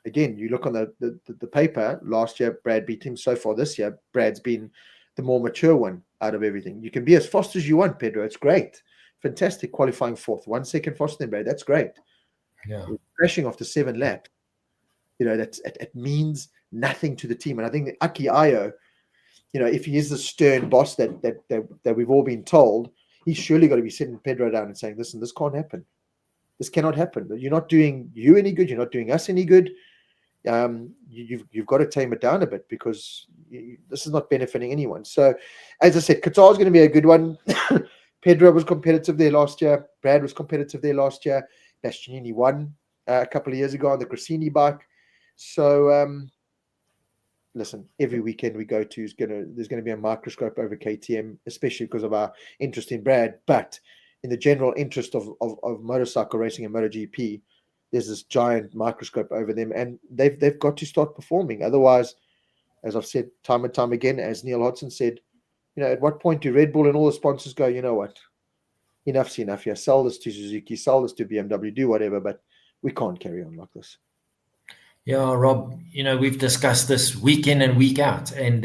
Again, you look on the paper, last year Brad beat him. So far this year, Brad's been the more mature one out of everything. You can be as fast as you want, Pedro. It's great. Fantastic qualifying fourth. 1 second faster than Brad. That's great. Yeah. Crashing after 7 laps. You know, it means nothing to the team. And I think that Aki Ayo, you know, if he is the stern boss that we've all been told, he's surely got to be sitting Pedro down and saying, listen, this can't happen. This cannot happen. You're not doing you any good. You're not doing us any good. You've got to tame it down a bit, because this is not benefiting anyone. So, as I said, Qatar is going to be a good one. Pedro was competitive there last year. Brad was competitive there last year. Bastianini won a couple of years ago on the Grassini bike. So, listen, every weekend we go to there's going to be a microscope over KTM, especially because of our interest in Brad. But in the general interest of motorcycle racing and MotoGP, there's this giant microscope over them, and they've got to start performing. Otherwise, as I've said time and time again, as Neil Hodgson said, you know, at what point do Red Bull and all the sponsors go, you know what, enough's enough here, sell this to Suzuki, sell this to BMW, do whatever, but we can't carry on like this. Yeah, Rob, you know, we've discussed this week in and week out, and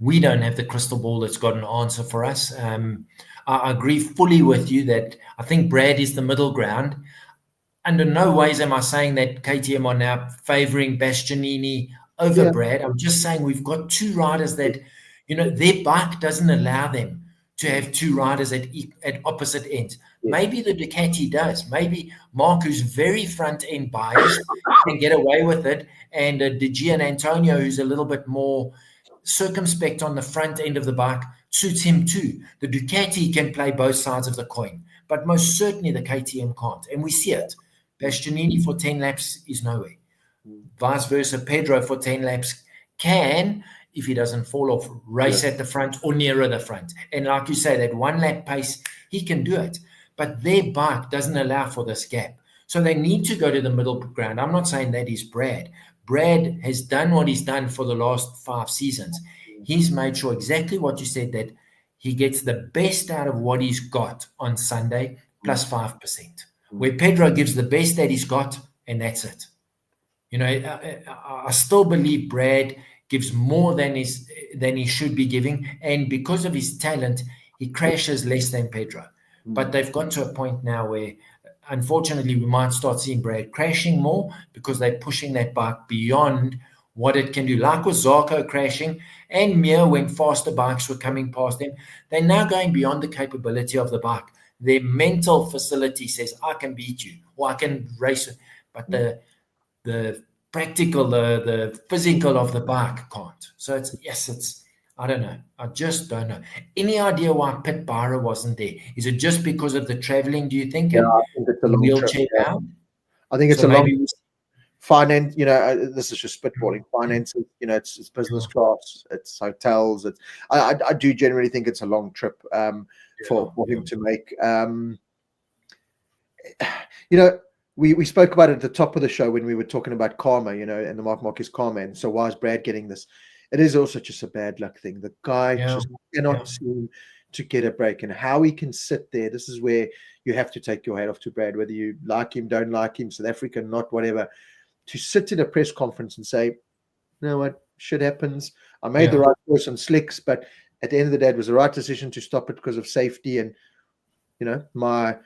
we don't have the crystal ball that's got an answer for us. I agree fully with you that I think Brad is the middle ground. Under no ways am I saying that KTM are now favoring Bastianini over Brad. I'm just saying we've got two riders that, you know, their bike doesn't allow them to have two riders at opposite ends. Yeah. Maybe the Ducati does. Maybe Mark, who's very front-end biased, can get away with it, and Digia and Antonio, who's a little bit more circumspect on the front end of the bike, suits him too. The Ducati can play both sides of the coin, but most certainly the KTM can't, and we see it. Bastianini for 10 laps is nowhere. Vice versa, Pedro for 10 laps can, if he doesn't fall off, race at the front or nearer the front. And like you say, that 1 lap pace, he can do it. But their bike doesn't allow for this gap. So they need to go to the middle ground. I'm not saying that is Brad. Brad has done what he's done for the last 5 seasons. He's made sure exactly what you said, that he gets the best out of what he's got on Sunday, plus 5%. Where Pedro gives the best that he's got, and that's it. You know, I still believe Brad gives more than he should be giving, and because of his talent, he crashes less than Pedro. But they've got to a point now where, unfortunately, we might start seeing Brad crashing more because they're pushing that bike beyond what it can do. Like with Zarco crashing and Mir, when faster bikes were coming past them, they're now going beyond the capability of the bike. Their mental facility says, I can beat you, or I can race it. But the practical, the physical of the bike can't. So I don't know. I just don't know. Any idea why Pit Byra wasn't there? Is it just because of the traveling, do you think? Yeah, I think it's a long wheelchair trip. bound? I think it's a long finance. You know, this is just spitballing. Finances. You know, it's business class. It's hotels. I do generally think it's a long trip for him to make. You know, we spoke about it at the top of the show when we were talking about karma. You know, and the Mark Marquez karma. And so why is Brad getting this? It is also just a bad luck thing. The guy just cannot seem to get a break, and how he can sit there. This is where you have to take your hat off to Brad, whether you like him, don't like him, South African, not, whatever. To sit in a press conference and say, you know what, shit happens. I made the right choice on slicks, but at the end of the day, it was the right decision to stop it because of safety. And you know, my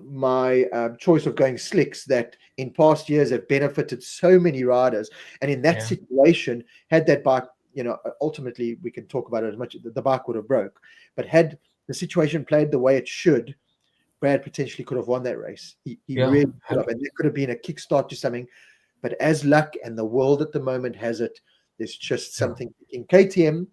my choice of going slicks that in past years have benefited so many riders. And in that situation, had that bike, ultimately we can talk about it as much, the bike would have broke. But had the situation played the way it should, Brad potentially could have won that race. He really could have. And there could have been a kickstart to something. But as luck and the world at the moment has it, there's just something in KTM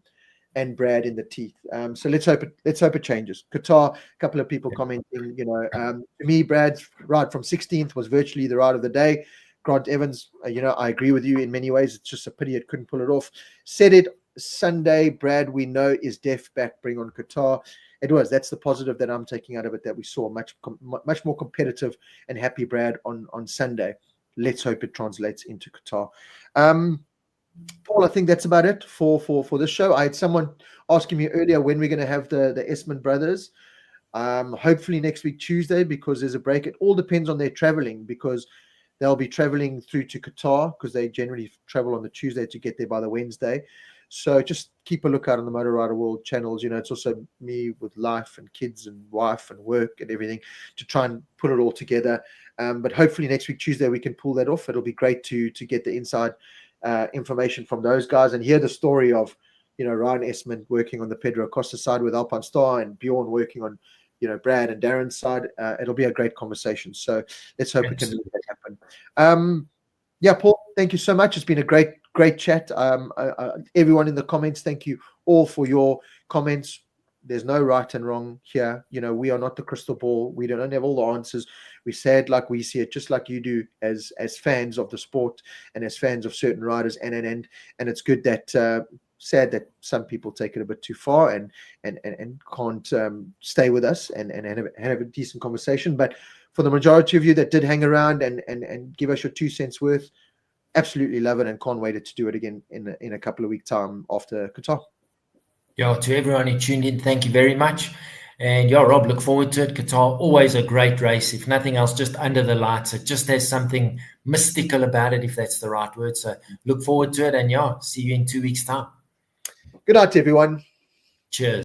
and Brad in the teeth. So let's hope it changes. Qatar, a couple of people commenting, to me, Brad's ride from 16th was virtually the ride of the day. Grant Evans, I agree with you in many ways. It's just a pity it couldn't pull it off. Said it Sunday, Brad, we know is deaf back, bring on Qatar. It was. That's the positive that I'm taking out of it, that we saw much more competitive and happy Brad on Sunday. Let's hope it translates into Qatar. Paul, I think that's about it for this show. I had someone asking me earlier when we're going to have the Esmond brothers. Hopefully next week, Tuesday, because there's a break. It all depends on their traveling, because they'll be traveling through to Qatar, because they generally travel on the Tuesday to get there by the Wednesday. So just keep a lookout on the Motor Rider World channels. It's also me with life and kids and wife and work and everything to try and put it all together. But hopefully next week, Tuesday, we can pull that off. It'll be great to get the inside information from those guys and hear the story of, Ryan Esmond working on the Pedro Acosta side with Alpine Star and Bjorn working on, Brad and Darren's side. It'll be a great conversation. So let's hope we can make that happen. Paul, thank you so much. It's been a great chat. Everyone in the comments, thank you all for your comments. There's no right and wrong here. We are not the crystal ball. We don't have all the answers. We say it like we see it, just like you do as fans of the sport and as fans of certain riders. And it's good that sad that some people take it a bit too far and can't stay with us and have a decent conversation. But for the majority of you that did hang around and give us your 2 cents worth, absolutely love it and can't wait to do it again in a couple of weeks' time after Qatar. To everyone who tuned in, thank you very much. And Rob, look forward to it. Qatar, always a great race. If nothing else, just under the lights. It just has something mystical about it, if that's the right word. So look forward to it. And see you in 2 weeks' time. Good night, everyone. Cheers.